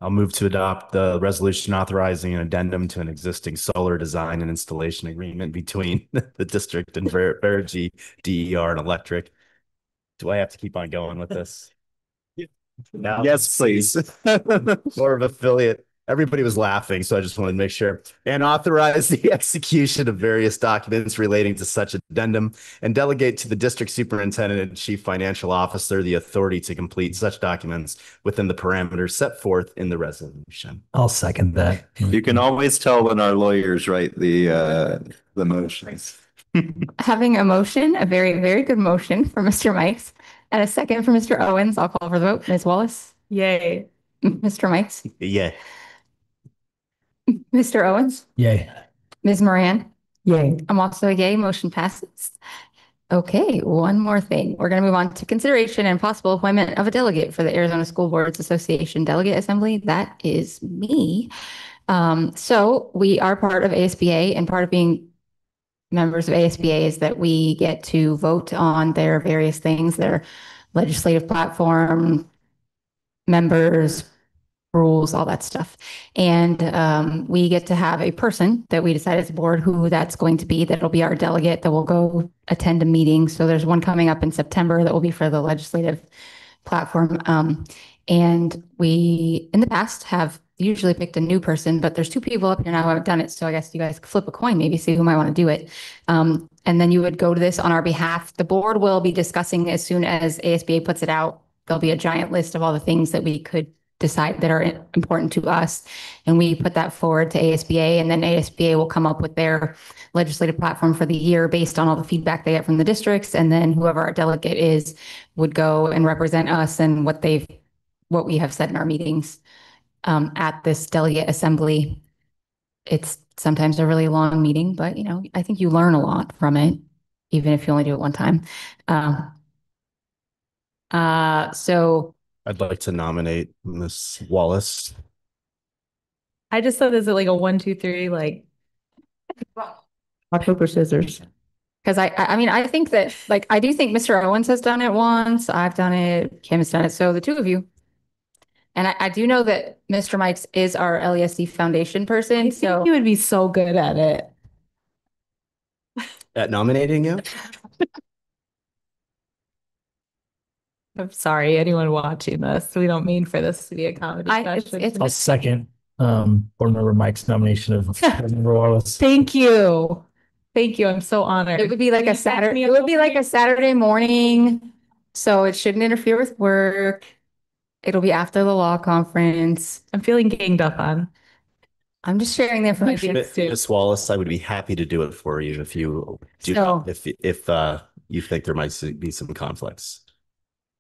I'll move to adopt the resolution authorizing an addendum to an existing solar design and installation agreement between the district and Verigy DER and Electric. Do I have to keep on going with this? No. Yes, please. More of affiliate. Everybody was laughing, so I just wanted to make sure. And authorize the execution of various documents relating to such addendum and delegate to the district superintendent and chief financial officer the authority to complete such documents within the parameters set forth in the resolution. I'll second that. You can always tell when our lawyers write the motions. Having a motion, a very, very good motion for Mr. Mikes, and a second for Mr. Owens. I'll call for the vote. Ms. Wallace? Yay. Mr. Mikes? Yeah. Mr. Owens? Yay. Ms. Moran? Yay. I'm also a yay. Motion passes. Okay, one more thing. We're going to move on to consideration and possible appointment of a delegate for the Arizona School Boards Association Delegate Assembly. That is me. So we are part of ASBA, and part of being members of ASBA is that we get to vote on their various things, their legislative platform, members, rules, all that stuff. And we get to have a person that we decide as a board who that's going to be, that'll be our delegate that will go attend a meeting. So there's one coming up in September that will be for the legislative platform. And we, in the past, have usually picked a new person, but there's two people up here now who haven't done it. So I guess you guys could flip a coin, maybe see who might want to do it. And then you would go to this on our behalf. The board will be discussing as soon as ASBA puts it out. There'll be a giant list of all the things that we could decide that are important to us. And we put that forward to ASBA, and then ASBA will come up with their legislative platform for the year based on all the feedback they get from the districts. And then whoever our delegate is would go and represent us and what we have said in our meetings at this delegate assembly. It's sometimes a really long meeting, but I think you learn a lot from it, even if you only do it one time. So I'd like to nominate Ms. Wallace. I just thought, is it like a 1, 2, 3, like rock, paper, scissors? Because I think that, like, I do think Mr. Owens has done it once. I've done it. Kim has done it. So the two of you. And I do know that Mr. Mikes is our LESD Foundation person. I think you would be so good at it. At nominating you? I'm sorry, anyone watching this. We don't mean for this to be a comedy session. I'll second board member Mike's nomination of board member Wallace. Thank you. Thank you. I'm so honored. It would be like a Saturday. It would be like a Saturday morning. So it shouldn't interfere with work. It'll be after the law conference. I'm feeling ganged up on. I'm just sharing the information. Ms. Wallace, I would be happy to do it for you if you do, if you think there might be some conflicts.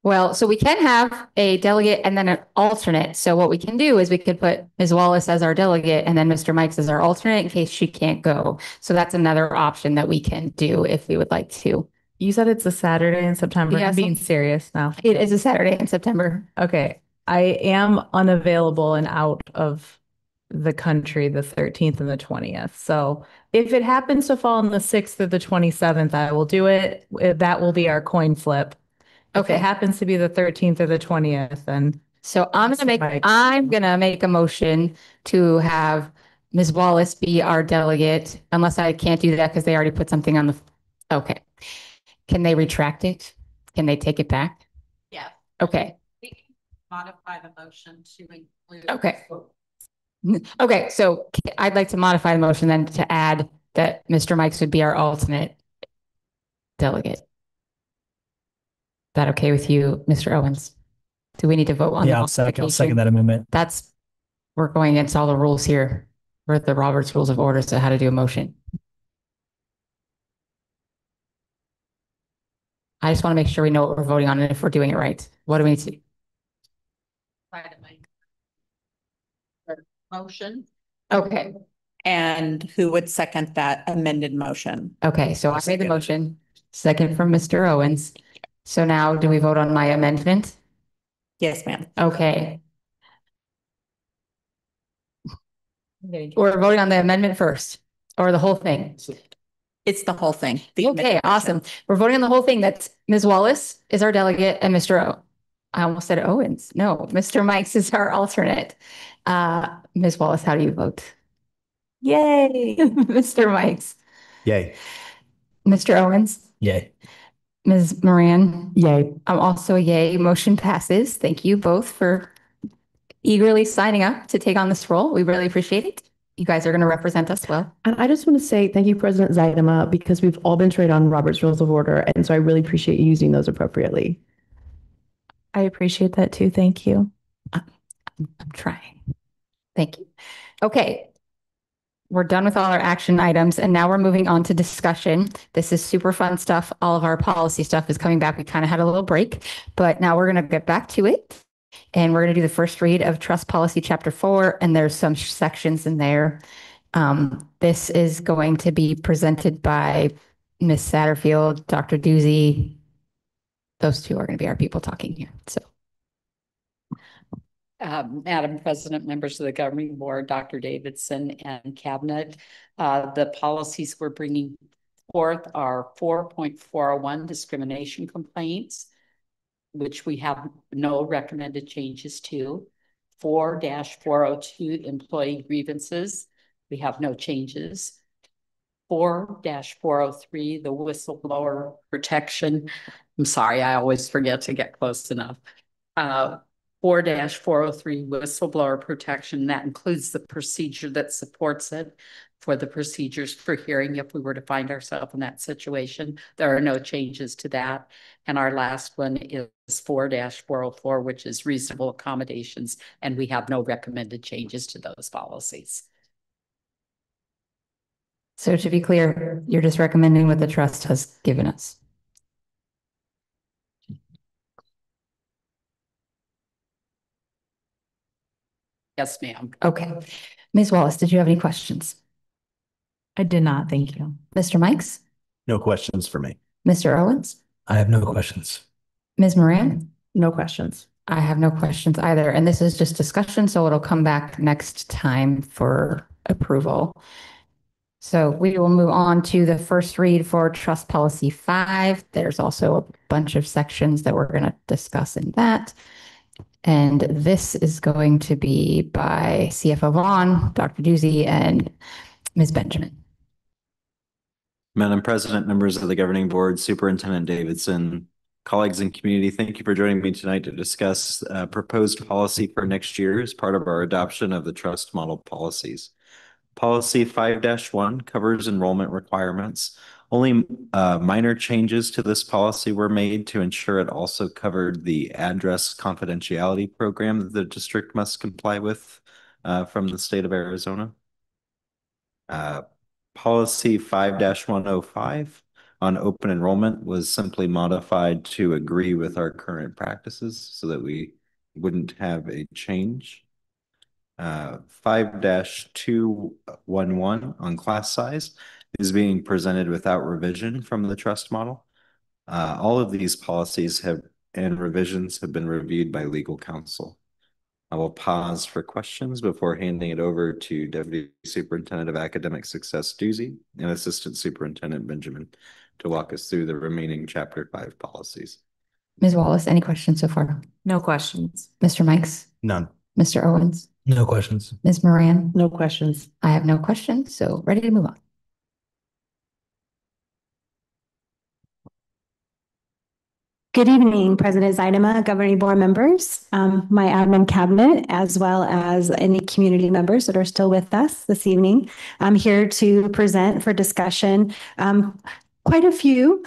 Well, so we can have a delegate and then an alternate. So what we can do is we could put Ms. Wallace as our delegate and then Mr. Mikes as our alternate in case she can't go. So that's another option that we can do if we would like to. You said it's a Saturday in September. Yes. I'm being serious now. It is a Saturday in September. Okay. I am unavailable and out of the country the 13th and the 20th. So if it happens to fall on the 6th or the 27th, I will do it. That will be our coin flip. Okay. If it happens to be the 13th or the 20th, then so I'm gonna make a motion to have Ms. Wallace be our delegate, unless I can't do that because they already put something on the. Okay. Can they retract it? Can they take it back? Yeah. Okay. We can modify the motion to include. Okay. Okay. So I'd like to modify the motion then to add that Mr. Mikes would be our alternate delegate. Is that okay with you, Mr. Owens? Do we need to vote on? Yeah, I'll second that amendment. We're going against all the rules here for the Robert's Rules of Order, so how to do a motion. I just want to make sure we know what we're voting on and if we're doing it right. What do we need to do? Try to make a motion. Okay. And who would second that amended motion? Okay, so I made the motion. Second from Mr. Owens. So now do we vote on my amendment? Yes, ma'am. Okay. We're voting on the amendment first, or the whole thing? It's the whole thing. Okay, awesome. We're voting on the whole thing. That's Ms. Wallace is our delegate and I almost said Owens. No, Mr. Mikes is our alternate. Ms. Wallace, how do you vote? Yay. Mr. Mikes, Yay. Mr. Owens, Yay. Ms. Moran. Yay. I'm also a yay. Motion passes. Thank you both for eagerly signing up to take on this role. We really appreciate it. You guys are going to represent us well. And I just want to say thank you, President Zaidama, because we've all been trained on Robert's Rules of Order. And so I really appreciate you using those appropriately. I appreciate that too. Thank you. I'm trying. Thank you. Okay. We're done with all our action items and now we're moving on to discussion. This is super fun stuff. All of our policy stuff is coming back. We kind of had a little break, but now we're going to get back to it. And we're going to do the first read of Trust Policy Chapter 4, and there's some sections in there. This is going to be presented by Ms. Satterfield, Dr. Doozy. Those two are going to be our people talking here. So, Madam President, members of the governing board, Dr. Davidson and cabinet, the policies we're bringing forth are 4.401 discrimination complaints, which we have no recommended changes to. 4-402 employee grievances, we have no changes. 4-403, the whistleblower protection. I'm sorry, I always forget to get close enough. 4-403 whistleblower protection, that includes the procedure that supports it for the procedures for hearing if we were to find ourselves in that situation. There are no changes to that. And our last one is 4-404, which is reasonable accommodations, and we have no recommended changes to those policies. So to be clear, you're just recommending what the trust has given us. Yes, ma'am. Okay. Ms. Wallace, did you have any questions? I did not. Thank you. Mr. Mikes? No questions for me. Mr. Owens? I have no questions. Ms. Moran? No questions. I have no questions either. And this is just discussion, so it'll come back next time for approval. So we will move on to the first read for Trust Policy 5. There's also a bunch of sections that we're going to discuss in that. And this is going to be by CFO Vaughn, Dr. Doozy, and Ms. Benjamin. Madam President, members of the governing board, Superintendent Davidson, colleagues and community, thank you for joining me tonight to discuss proposed policy for next year as part of our adoption of the trust model policies. Policy 5-1 covers enrollment requirements. Only minor changes to this policy were made to ensure it also covered the address confidentiality program that the district must comply with from the state of Arizona. Policy 5-105 on open enrollment was simply modified to agree with our current practices so that we wouldn't have a change. 5-211 on class size is being presented without revision from the trust model. All of these policies and revisions have been reviewed by legal counsel. I will pause for questions before handing it over to Deputy Superintendent of Academic Success Doozy and Assistant Superintendent Benjamin to walk us through the remaining Chapter 5 policies. Ms. Wallace, any questions so far? No questions. Mr. Mikes? None. Mr. Owens? No questions. Ms. Moran? No questions. I have no questions, so ready to move on. Good evening, President Zaidama, governing board members, my admin cabinet, as well as any community members that are still with us this evening. I'm here to present for discussion quite a few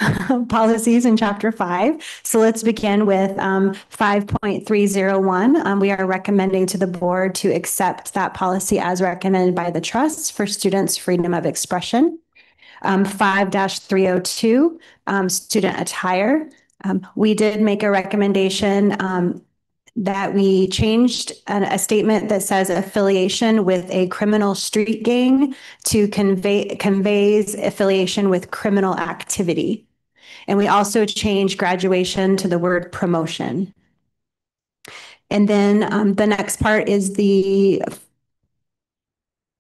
policies in Chapter 5. So let's begin with 5.301. We are recommending to the board to accept that policy as recommended by the trust for students' freedom of expression. 5-302, student attire. We did make a recommendation that we changed a statement that says affiliation with a criminal street gang to conveys affiliation with criminal activity. And we also changed graduation to the word promotion. And then the next part is the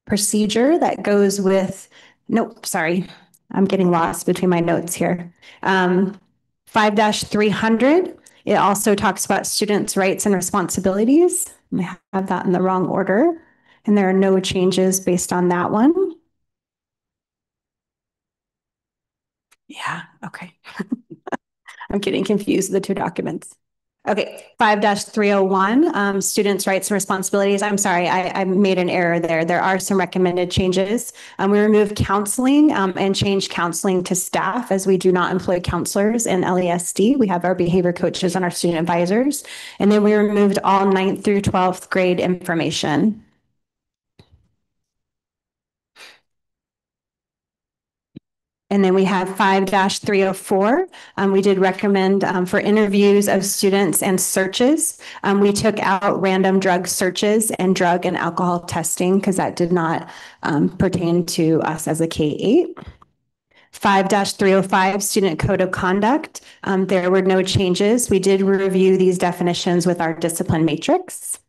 procedure that goes with, nope, sorry, I'm getting lost between my notes here. 5-300, it also talks about students' rights and responsibilities. I have that in the wrong order, and there are no changes based on that one. Yeah, okay. I'm getting confused with the two documents. Okay, 5-301, students' rights and responsibilities. I'm sorry, I made an error there. There are some recommended changes. We removed counseling and changed counseling to staff, as we do not employ counselors in LESD. We have our behavior coaches and our student advisors. And then we removed all 9th through 12th grade information. And then we have 5-304. We did recommend for interviews of students and searches. We took out random drug searches and drug and alcohol testing because that did not pertain to us as a K-8. 5-305, student code of conduct. There were no changes. We did review these definitions with our discipline matrix.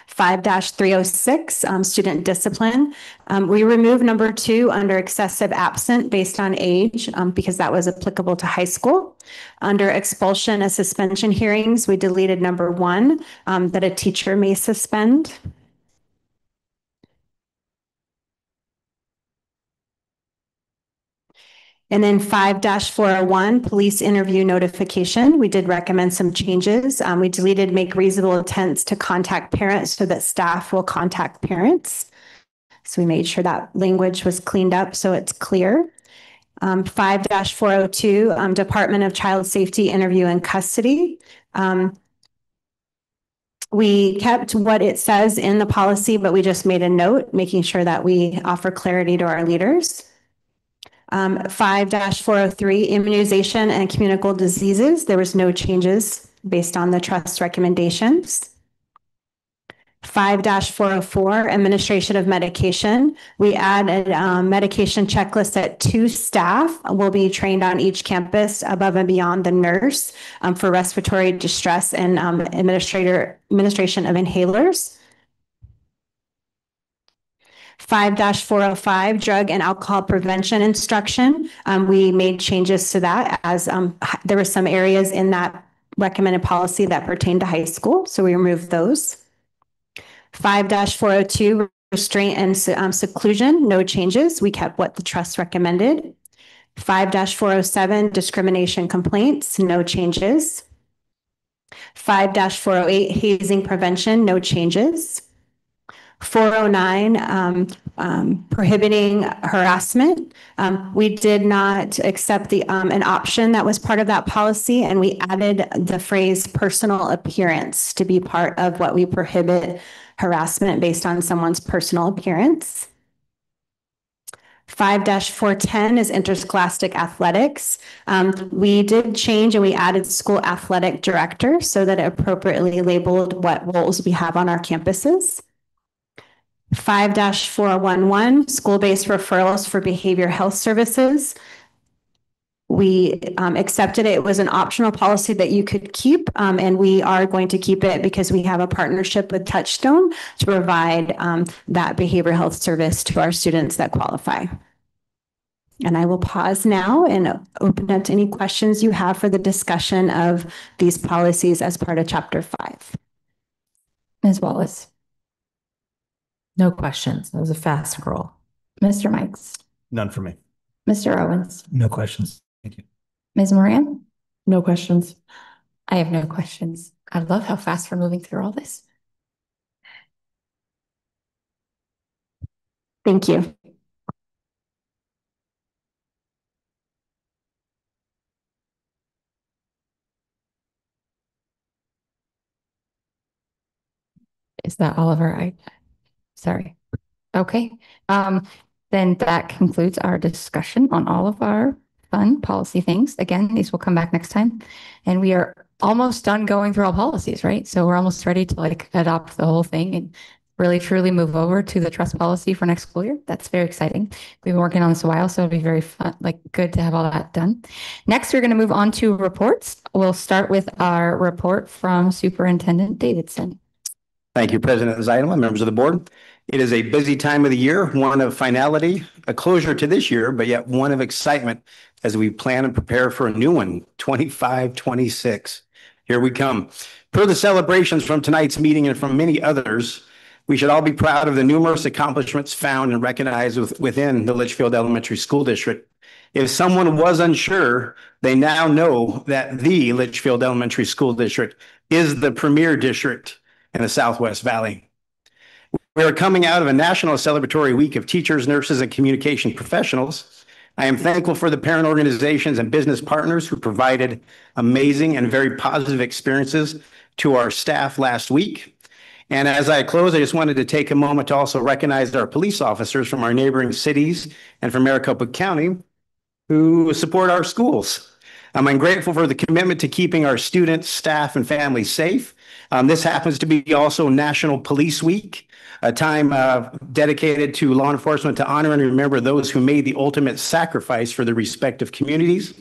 5-306, student discipline. We removed number 2 under excessive absent based on age because that was applicable to high school. Under expulsion and suspension hearings, we deleted number 1 that a teacher may suspend. And then 5-401, police interview notification. We did recommend some changes. We deleted make reasonable attempts to contact parents so that staff will contact parents. So we made sure that language was cleaned up so it's clear. 5-402, Department of Child Safety interview and custody. We kept what it says in the policy, but we just made a note, making sure that we offer clarity to our leaders. 5-403, immunization and communicable diseases. There was no changes based on the trust recommendations. 5-404, administration of medication. We added a medication checklist that 2 staff will be trained on each campus above and beyond the nurse for respiratory distress and administration of inhalers. 5-405, drug and alcohol prevention instruction. We made changes to that as there were some areas in that recommended policy that pertain to high school, so we removed those. 5-402, restraint and seclusion, no changes. We kept what the trust recommended. 5-407, discrimination complaints, no changes. 5-408, hazing prevention, no changes. 409, prohibiting harassment. We did not accept an option that was part of that policy, and we added the phrase personal appearance to be part of what we prohibit harassment based on someone's personal appearance. 5-410 is interscholastic athletics. We did change and we added school athletic director so that it appropriately labeled what roles we have on our campuses. 5-411, school-based referrals for behavioral health services. We accepted it. It was an optional policy that you could keep, and we are going to keep it because we have a partnership with Touchstone to provide that behavioral health service to our students that qualify. And I will pause now and open up to any questions you have for the discussion of these policies as part of Chapter 5. Ms. Wallace. No questions. That was a fast scroll. Mr. Mikes. None for me. Mr. Owens. No questions. Thank you. Ms. Moran. No questions. I have no questions. I love how fast we're moving through all this. Thank you. Is that Oliver? Sorry. Okay. Then that concludes our discussion on all of our fun policy things. Again, these will come back next time. And we are almost done going through all policies, right? So we're almost ready to adopt the whole thing. And really truly move over to the trust policy for next school year. That's very exciting. We've been working on this a while, so it'll be very fun, like good to have all that done. Next, we're going to move on to reports. We'll start with our report from Superintendent Davidson. Thank you, President Zeidema, members of the board. It is a busy time of the year, one of finality, a closure to this year, but yet one of excitement as we plan and prepare for a new one, 25-26. Here we come. Per the celebrations from tonight's meeting and from many others, we should all be proud of the numerous accomplishments found and recognized within the Litchfield Elementary School District. If someone was unsure, they now know that the Litchfield Elementary School District is the premier district in the Southwest Valley. We are coming out of a national celebratory week of teachers, nurses, and communication professionals. I am thankful for the parent organizations and business partners who provided amazing and very positive experiences to our staff last week. And as I close, I just wanted to take a moment to also recognize our police officers from our neighboring cities and from Maricopa County who support our schools. I'm grateful for the commitment to keeping our students, staff, and families safe. This happens to be also National Police Week, a time dedicated to law enforcement to honor and remember those who made the ultimate sacrifice for their respective communities.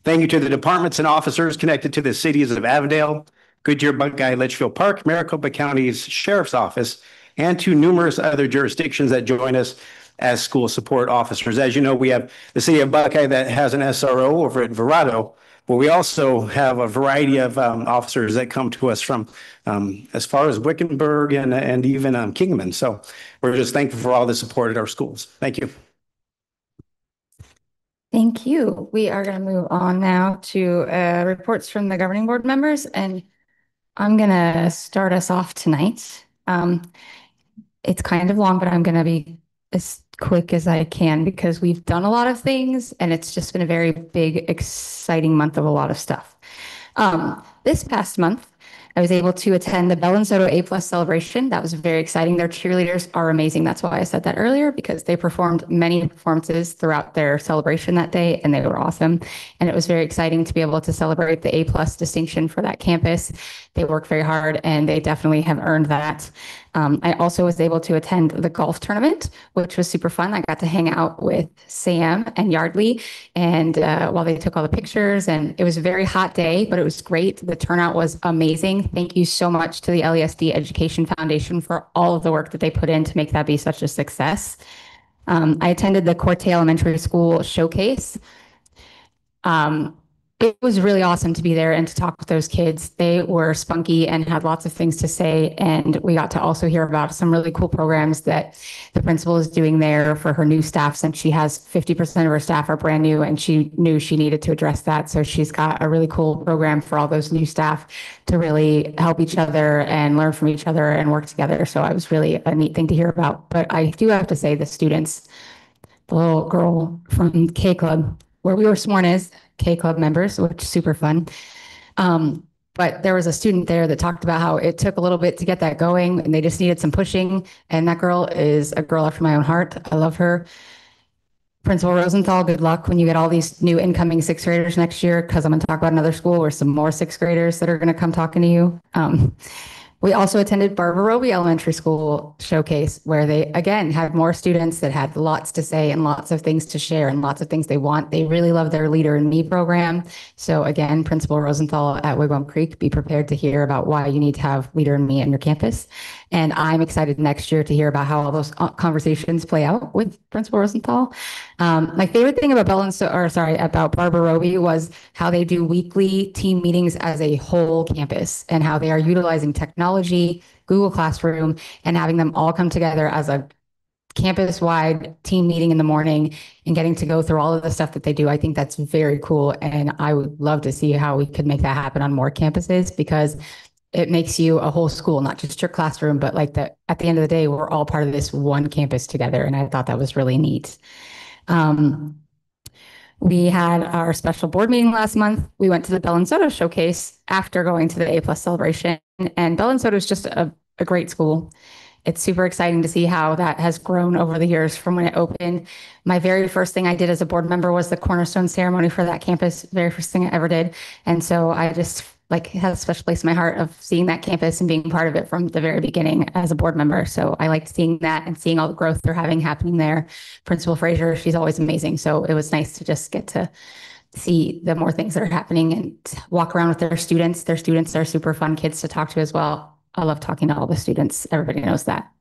Thank you to the departments and officers connected to the cities of Avondale, Goodyear, Buckeye, Litchfield Park, Maricopa County's Sheriff's Office, and to numerous other jurisdictions that join us as school support officers. As you know, we have the city of Buckeye that has an SRO over at Verrado, but we also have a variety of officers that come to us from as far as Wickenburg and even Kingman. So we're just thankful for all the support at our schools. Thank you. Thank you. We are going to move on now to reports from the governing board members, and I'm going to start us off tonight. It's kind of long, but I'm going to be as quick as I can because we've done a lot of things and it's just been a very big, exciting month of a lot of stuff. This past month, I was able to attend the Bell and Soto A+ celebration. That was very exciting. Their cheerleaders are amazing. That's why I said that earlier, because they performed many performances throughout their celebration that day, and they were awesome. And it was very exciting to be able to celebrate the A+ distinction for that campus. They worked very hard, and they definitely have earned that. I also was able to attend the golf tournament, which was super fun. I got to hang out with Sam and Yardley, and while they took all the pictures, and it was a very hot day, but it was great. The turnout was amazing. Thank you so much to the LESD Education Foundation for all of the work that they put in to make that be such a success. I attended the Corte Elementary School showcase. It was really awesome to be there and to talk with those kids. They were spunky and had lots of things to say. And we got to also hear about some really cool programs that the principal is doing there for her new staff, since she has 50% of her staff are brand new and she knew she needed to address that. So she's got a really cool program for all those new staff to really help each other and learn from each other and work together. So it was really a neat thing to hear about. But I do have to say the students, the little girl from K Club, where we were sworn as K Club members, which is super fun. But there was a student there that talked about how it took a little bit to get that going and they just needed some pushing. And that girl is a girl after my own heart. I love her. Principal Rosenthal, good luck when you get all these new incoming sixth graders next year, because I'm going to talk about another school where some more sixth graders that are going to come talking to you. We also attended Barbara Roby Elementary School showcase, where they, again, had more students that had lots to say and lots of things to share and lots of things they want. They really love their Leader in Me program. So again, Principal Rosenthal at Wigwam Creek, be prepared to hear about why you need to have Leader in Me on your campus. And I'm excited next year to hear about how all those conversations play out with Principal Rosenthal. My favorite thing about about Barbara Roby was how they do weekly team meetings as a whole campus and how they are utilizing technology, Google Classroom, and having them all come together as a campus-wide team meeting in the morning and getting to go through all of the stuff that they do. I think that's very cool. And I would love to see how we could make that happen on more campuses, because it makes you a whole school, not just your classroom, but like at the end of the day, we're all part of this one campus together. And I thought that was really neat. We had our special board meeting last month. We went to the Bell and Soto showcase after going to the A+ celebration, and Bell and Soto is just a great school. It's super exciting to see how that has grown over the years from when it opened. My very first thing I did as a board member was the cornerstone ceremony for that campus, very first thing I ever did. And so I just like it has a special place in my heart of seeing that campus and being part of it from the very beginning as a board member. So I liked seeing that and seeing all the growth they're having happening there. Principal Fraser, she's always amazing. So it was nice to just get to see the more things that are happening and walk around with their students. Their students are super fun kids to talk to as well. I love talking to all the students. Everybody knows that.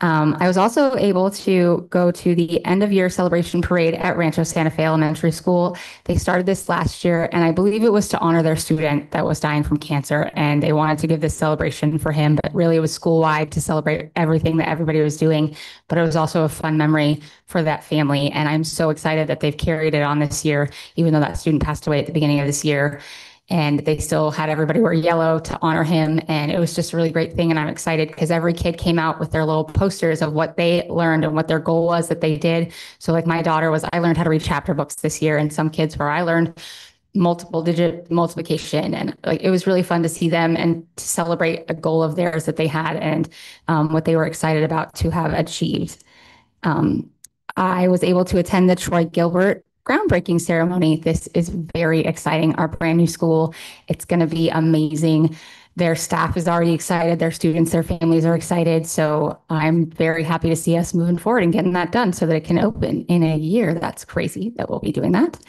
I was also able to go to the end of year celebration parade at Rancho Santa Fe Elementary School. They started this last year, and I believe it was to honor their student that was dying from cancer. And they wanted to give this celebration for him, but really it was school wide to celebrate everything that everybody was doing. But it was also a fun memory for that family. And I'm so excited that they've carried it on this year, even though that student passed away at the beginning of this year. And they still had everybody wear yellow to honor him. And it was just a really great thing. And I'm excited because every kid came out with their little posters of what they learned and what their goal was that they did. So like my daughter was, I learned how to read chapter books this year. And some kids where I learned multiple digit multiplication. And like, it was really fun to see them and to celebrate a goal of theirs that they had and what they were excited about to have achieved. I was able to attend the Troy Gilbert groundbreaking ceremony. This is very exciting. Our brand new school. It's going to be amazing. Their staff is already excited. Their students, their families are excited. So I'm very happy to see us moving forward and getting that done so that it can open in a year. That's crazy that we'll be doing that.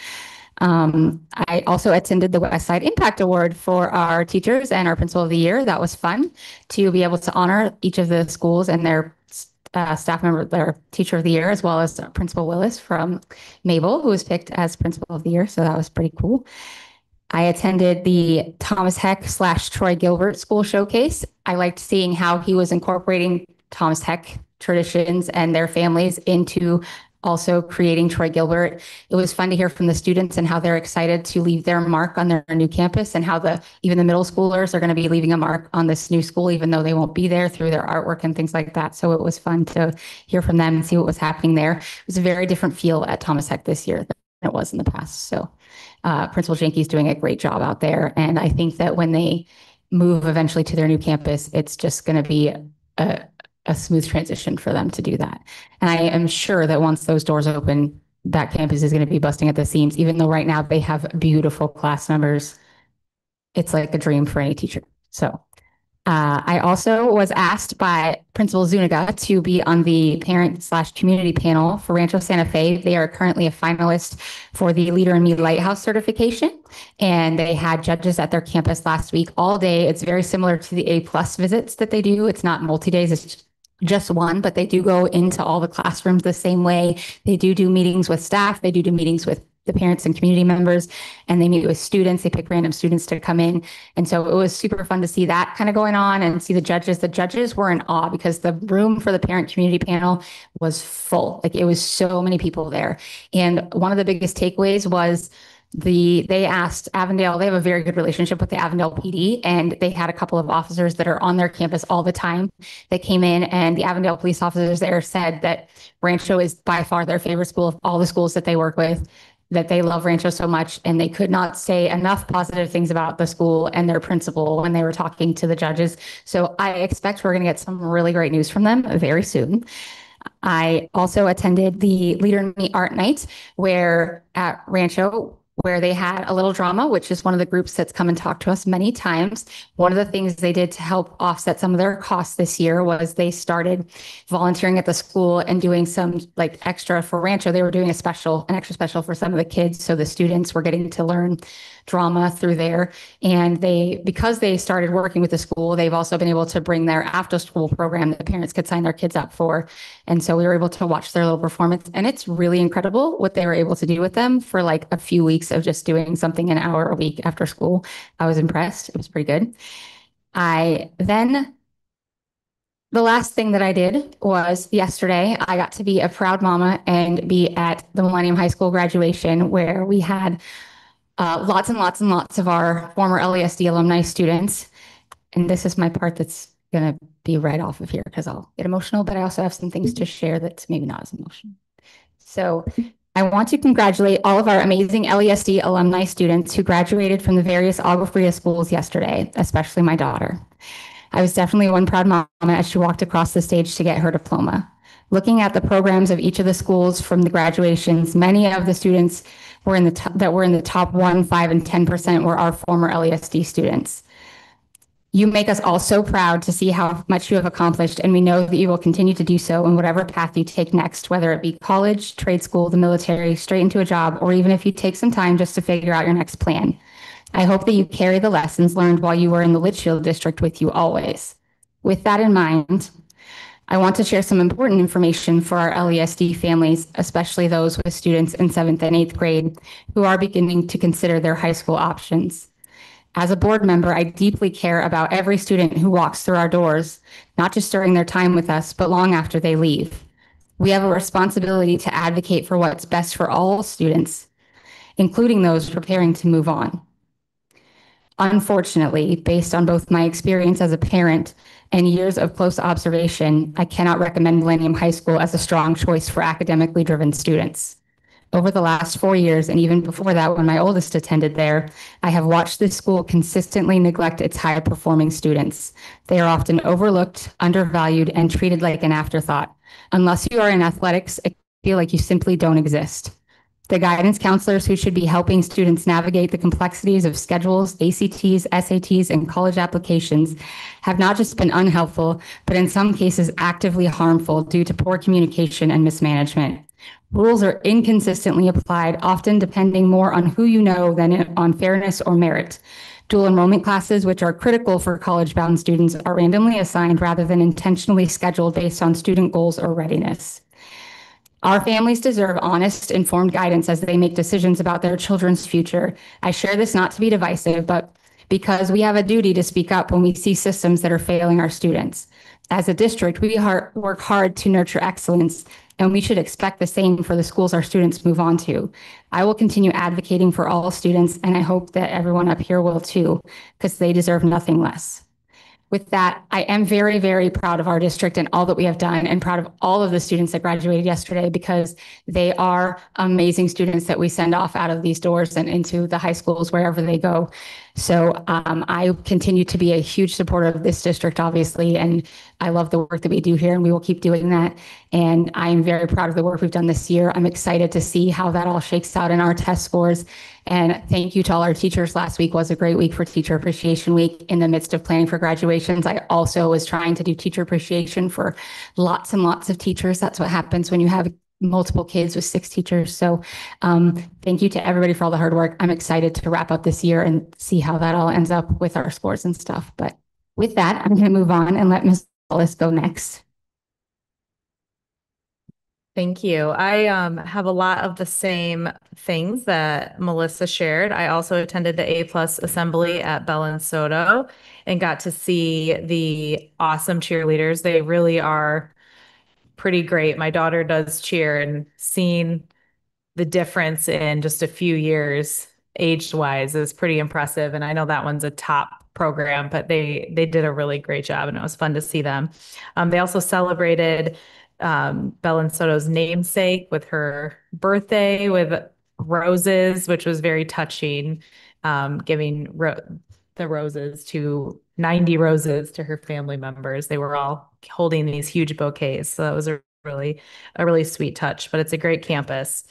I also attended the West Side Impact Award for our teachers and our Principal of the Year. That was fun to be able to honor each of the schools and their staff member, their Teacher of the Year, as well as Principal Willis from Mabel, who was picked as Principal of the Year. So that was pretty cool. I attended the Thomas Heck / Troy Gilbert School Showcase. I liked seeing how he was incorporating Thomas Heck traditions and their families into also creating Troy Gilbert. It was fun to hear from the students and how they're excited to leave their mark on their new campus and how even the middle schoolers are going to be leaving a mark on this new school, even though they won't be there through their artwork and things like that. So it was fun to hear from them and see what was happening there. It was a very different feel at Thomas Heck this year than it was in the past. So Principal Jenke's doing a great job out there. And I think that when they move eventually to their new campus, it's just going to be a smooth transition for them to do that. And I am sure that once those doors open, that campus is going to be busting at the seams, even though right now they have beautiful class numbers. It's like a dream for any teacher. So I also was asked by Principal Zuniga to be on the parent / community panel for Rancho Santa Fe. They are currently a finalist for the Leader in Me Lighthouse certification, and they had judges at their campus last week all day. It's very similar to the A+ visits that they do. It's not multi-days, it's just one, but they do go into all the classrooms the same way. They do meetings with staff. They do meetings with the parents and community members, and they meet with students. They pick random students to come in. And so it was super fun to see that kind of going on and see the judges. The judges were in awe because the room for the parent community panel was full. Like it was so many people there. And one of the biggest takeaways was they asked Avondale, they have a very good relationship with the Avondale PD, and they had a couple of officers that are on their campus all the time that came in, and the Avondale police officers there said that Rancho is by far their favorite school of all the schools that they work with, that they love Rancho so much, and they could not say enough positive things about the school and their principal when they were talking to the judges. So I expect we're going to get some really great news from them very soon. I also attended the Leader in Me Art Night at Rancho, where they had a little drama, which is one of the groups that's come and talked to us many times. One of the things they did to help offset some of their costs this year was they started volunteering at the school and doing some like extra for Rancho. They were doing an extra special for some of the kids. So the students were getting to learn drama through there. And because they started working with the school, they've also been able to bring their after school program that parents could sign their kids up for. And so we were able to watch their little performance, and it's really incredible what they were able to do with them for like a few weeks of just doing something an hour a week after school. I was impressed. It was pretty good. The last thing that I did was yesterday, I got to be a proud mama and be at the Millennium High School graduation, where we had lots and lots and lots of our former LESD alumni students. And this is my part that's going to be right off of here because I'll get emotional, but I also have some things to share that's maybe not as emotional. So I want to congratulate all of our amazing LESD alumni students who graduated from the various Agua Fria schools yesterday, especially my daughter. I was definitely one proud mama as she walked across the stage to get her diploma. Looking at the programs of each of the schools from the graduations, many of the students that were in the top 1, 5, and 10% were our former LESD students. You make us all so proud to see how much you have accomplished, and we know that you will continue to do so in whatever path you take next, whether it be college, trade school, the military, straight into a job, or even if you take some time just to figure out your next plan. I hope that you carry the lessons learned while you were in the Litchfield district with you always. With that in mind, I want to share some important information for our LESD families, especially those with students in 7th and 8th grade who are beginning to consider their high school options. As a board member, I deeply care about every student who walks through our doors, not just during their time with us, but long after they leave. We have a responsibility to advocate for what's best for all students, including those preparing to move on. Unfortunately, based on both my experience as a parent and years of close observation, I cannot recommend Millennium High School as a strong choice for academically driven students. Over the last 4 years, and even before that, when my oldest attended there, I have watched this school consistently neglect its high-performing students. They are often overlooked, undervalued, and treated like an afterthought. Unless you are in athletics, I feel like you simply don't exist. The guidance counselors who should be helping students navigate the complexities of schedules, ACTs, SATs, and college applications have not just been unhelpful, but in some cases actively harmful due to poor communication and mismanagement. Rules are inconsistently applied, often depending more on who you know than on fairness or merit. Dual enrollment classes, which are critical for college-bound students, are randomly assigned rather than intentionally scheduled based on student goals or readiness. Our families deserve honest, informed guidance as they make decisions about their children's future. I share this not to be divisive, but because we have a duty to speak up when we see systems that are failing our students. As a district, we work hard to nurture excellence, and we should expect the same for the schools our students move on to. I will continue advocating for all students, and I hope that everyone up here will too, because they deserve nothing less. With that, I am very, very proud of our district and all that we have done, and proud of all of the students that graduated yesterday, because they are amazing students that we send off out of these doors and into the high schools wherever they go. So I continue to be a huge supporter of this district, obviously, and I love the work that we do here, and we will keep doing that. And I am very proud of the work we've done this year. I'm excited to see how that all shakes out in our test scores. And thank you to all our teachers. Last week was a great week for Teacher Appreciation Week. In the midst of planning for graduations, I also was trying to do teacher appreciation for lots and lots of teachers. That's what happens when you have multiple kids with 6 teachers. So thank you to everybody for all the hard work. I'm excited to wrap up this year and see how that all ends up with our scores and stuff. But with that, I'm going to move on and let Ms. Wallace go next. Thank you. I have a lot of the same things that Melissa shared. I also attended the A+ assembly at Bell and Soto and got to see the awesome cheerleaders. They really are pretty great. My daughter does cheer, and seeing the difference in just a few years age-wise is pretty impressive. And I know that one's a top program, but they did a really great job, and it was fun to see them. They also celebrated Belen Soto's namesake with her birthday with roses, which was very touching, giving the roses to 90 roses to her family members. They were all holding these huge bouquets. So that was a really sweet touch, but it's a great campus.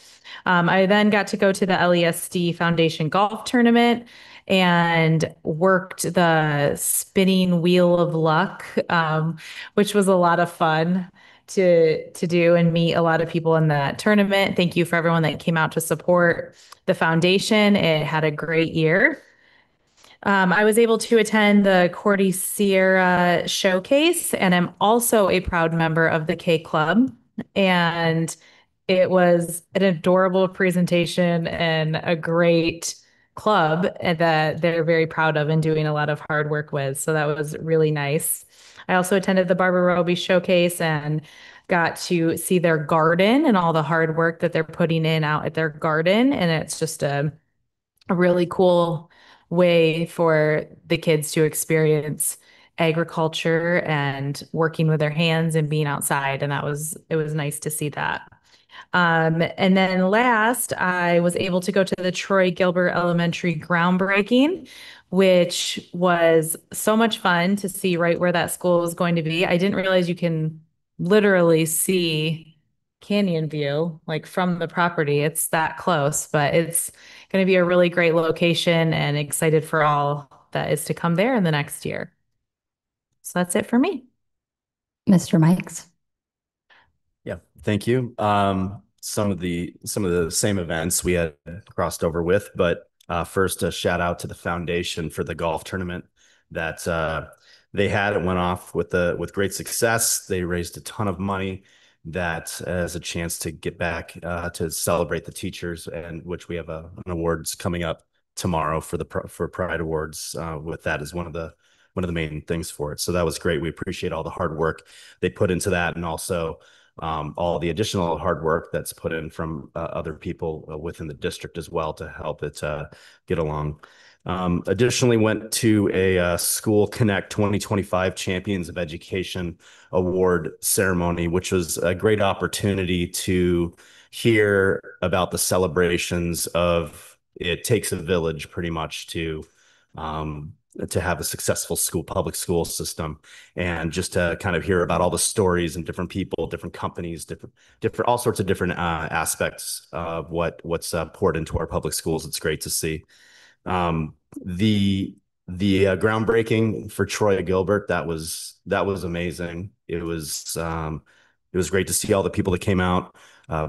I then got to go to the LESD Foundation Golf Tournament and worked the spinning wheel of luck, which was a lot of fun to do and meet a lot of people in that tournament. Thank you for everyone that came out to support the foundation. It had a great year. I was able to attend the Cordy Sierra showcase, and I'm also a proud member of the K Club. And it was an adorable presentation and a great club that they're very proud of and doing a lot of hard work with. So that was really nice. I also attended the Barbara Roby showcase and got to see their garden and all the hard work that they're putting in out at their garden. And it's just a really cool way for the kids to experience agriculture and working with their hands and being outside. And it was nice to see that. And then last, I was able to go to the Troy Gilbert Elementary groundbreaking, which was so much fun to see right where that school was going to be. I didn't realize you can literally see Canyon view, like from the property. It's that close, but it's going to be a really great location and excited for all that is to come there in the next year. So that's it for me. Mr. Mikes. Yeah, thank you. Some of the same events we had crossed over with, but first a shout out to the foundation for the golf tournament that they had. It went off with great success. They raised a ton of money that as a chance to get back to celebrate the teachers, and which we have an awards coming up tomorrow for Pride Awards. With that as one of the main things for it. So that was great. We appreciate all the hard work they put into that, and also all the additional hard work that's put in from other people within the district as well to help it get along. Additionally, went to a School Connect 2025 Champions of Education Award ceremony, which was a great opportunity to hear about the celebrations of it takes a village pretty much to have a successful public school system, and just to kind of hear about all the stories and different people, different companies, different all sorts of different aspects of what's poured into our public schools. It's great to see. The groundbreaking for Troy Gilbert, that was amazing. It was great to see all the people that came out.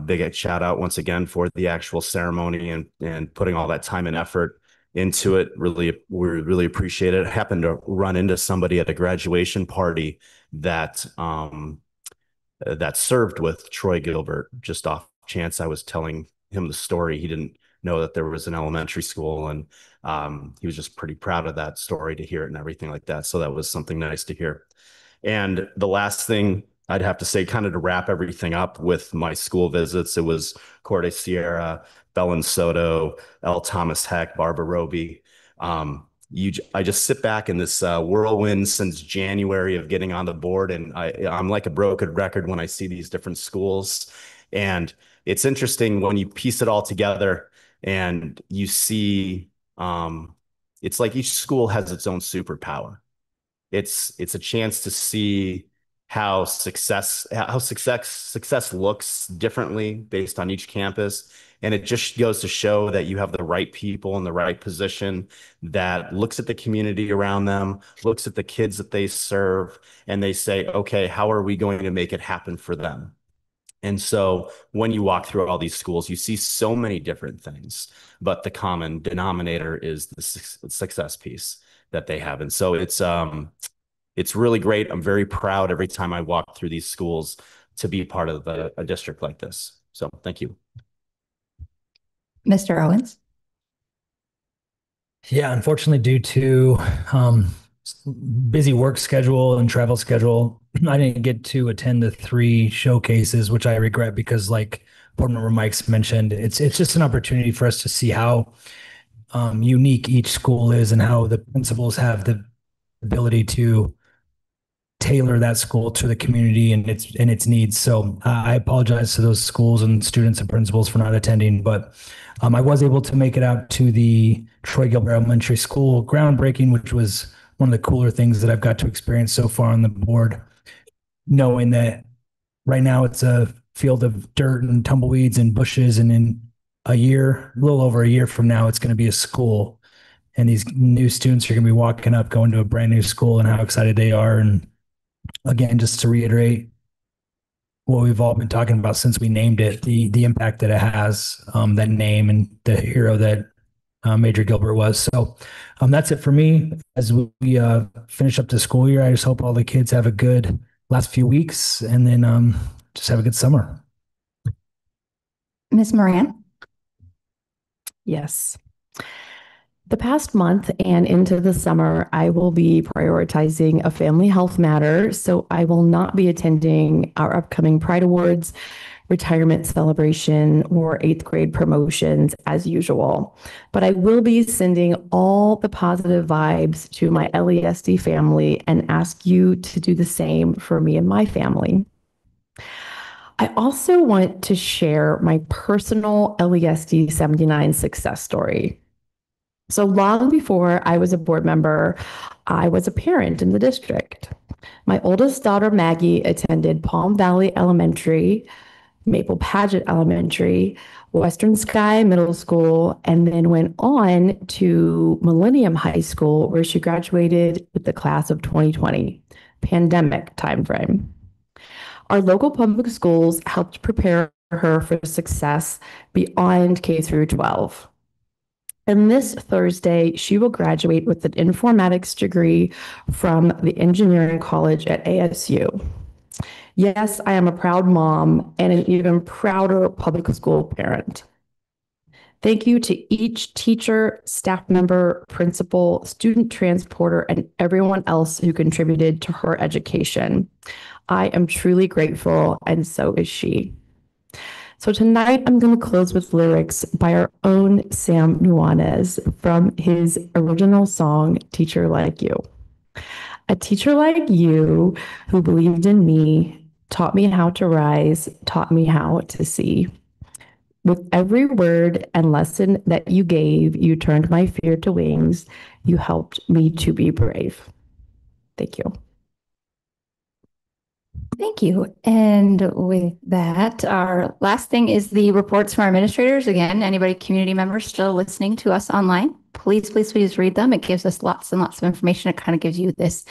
Big shout out once again for the actual ceremony and putting all that time and effort into it. We really appreciate it. I happened to run into somebody at a graduation party that served with Troy Gilbert. Just off chance, I was telling him the story. He didn't know that there was an elementary school, and he was just pretty proud of that story to hear it and everything like that. So that was something nice to hear. And the last thing I'd have to say, kind of to wrap everything up with my school visits, it was Corte Sierra, Belen Soto, L. Thomas Heck, Barbara Roby. I just sit back in this whirlwind since January of getting on the board, and I'm like a broken record when I see these different schools. And it's interesting when you piece it all together and you see it's like each school has its own superpower. It's a chance to see how success looks differently based on each campus. And it just goes to show that you have the right people in the right position that looks at the community around them, looks at the kids that they serve, and they say, okay, how are we going to make it happen for them? And so when you walk through all these schools, you see so many different things, but the common denominator is the success piece that they have. And so it's really great. I'm very proud every time I walk through these schools to be part of a district like this. So thank you. Mr. Owens. Yeah, unfortunately, due to busy work schedule and travel schedule, I didn't get to attend the 3 showcases, which I regret because, like Board Member Mike's mentioned, it's just an opportunity for us to see how unique each school is and how the principals have the ability to tailor that school to the community and its needs. So I apologize to those schools and students and principals for not attending, but I was able to make it out to the Troy Gilbert Elementary School groundbreaking, which was one of the cooler things that I've got to experience so far on the board, knowing that right now it's a field of dirt and tumbleweeds and bushes, and in a little over a year from now, it's going to be a school. And these new students are going to be walking up, going to a brand new school, and how excited they are. And again, just to reiterate what we've all been talking about since we named it, the impact that it has, that name and the hero that Major Gilbert was. So that's it for me. As we finish up the school year, I just hope all the kids have a good last few weeks, and then just have a good summer. Ms. Moran. Yes. The past month and into the summer, I will be prioritizing a family health matter, so I will not be attending our upcoming Pride Awards, retirement celebration, or 8th grade promotions as usual. But I will be sending all the positive vibes to my LESD family and ask you to do the same for me and my family. I also want to share my personal LESD 79 success story. So long before I was a board member, I was a parent in the district. My oldest daughter, Maggie, attended Palm Valley Elementary, Maple Paget Elementary, Western Sky Middle School, and then went on to Millennium High School, where she graduated with the class of 2020, pandemic timeframe. Our local public schools helped prepare her for success beyond K through 12. And this Thursday, she will graduate with an informatics degree from the engineering college at ASU. Yes, I am a proud mom and an even prouder public school parent. Thank you to each teacher, staff member, principal, student transporter, and everyone else who contributed to her education. I am truly grateful, and so is she. So tonight I'm going to close with lyrics by our own Sam Nuanez from his original song, Teacher Like You. A teacher like you who believed in me, taught me how to rise, taught me how to see. With every word and lesson that you gave, you turned my fear to wings. You helped me to be brave. Thank you. Thank you. And with that, our last thing is the reports from our administrators. Again, anybody, community members still listening to us online, please read them. It gives us lots and lots of information. It kind of gives you this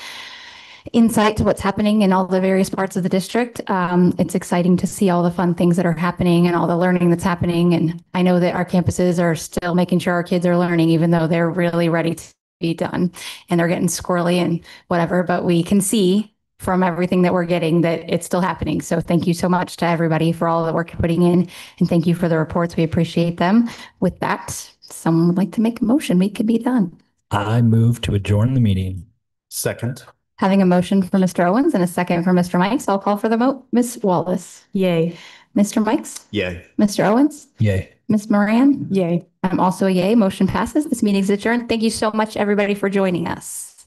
insight to what's happening in all the various parts of the district. It's exciting to see all the fun things that are happening and all the learning that's happening. And I know that our campuses are still making sure our kids are learning, even though they're really ready to be done and they're getting squirrely and whatever, but we can see from everything that we're getting that it's still happening. So thank you so much to everybody for all the work you're putting in. And thank you for the reports. We appreciate them. With that, someone would like to make a motion. We could be done. I move to adjourn the meeting. Second. Having a motion for Mr. Owens and a second for Mr. Mikes, I'll call for the vote. Ms. Wallace. Yay. Mr. Mikes. Yay. Mr. Owens. Yay. Ms. Moran. Yay. I'm also a yay. Motion passes. This meeting is adjourned. Thank you so much, everybody, for joining us.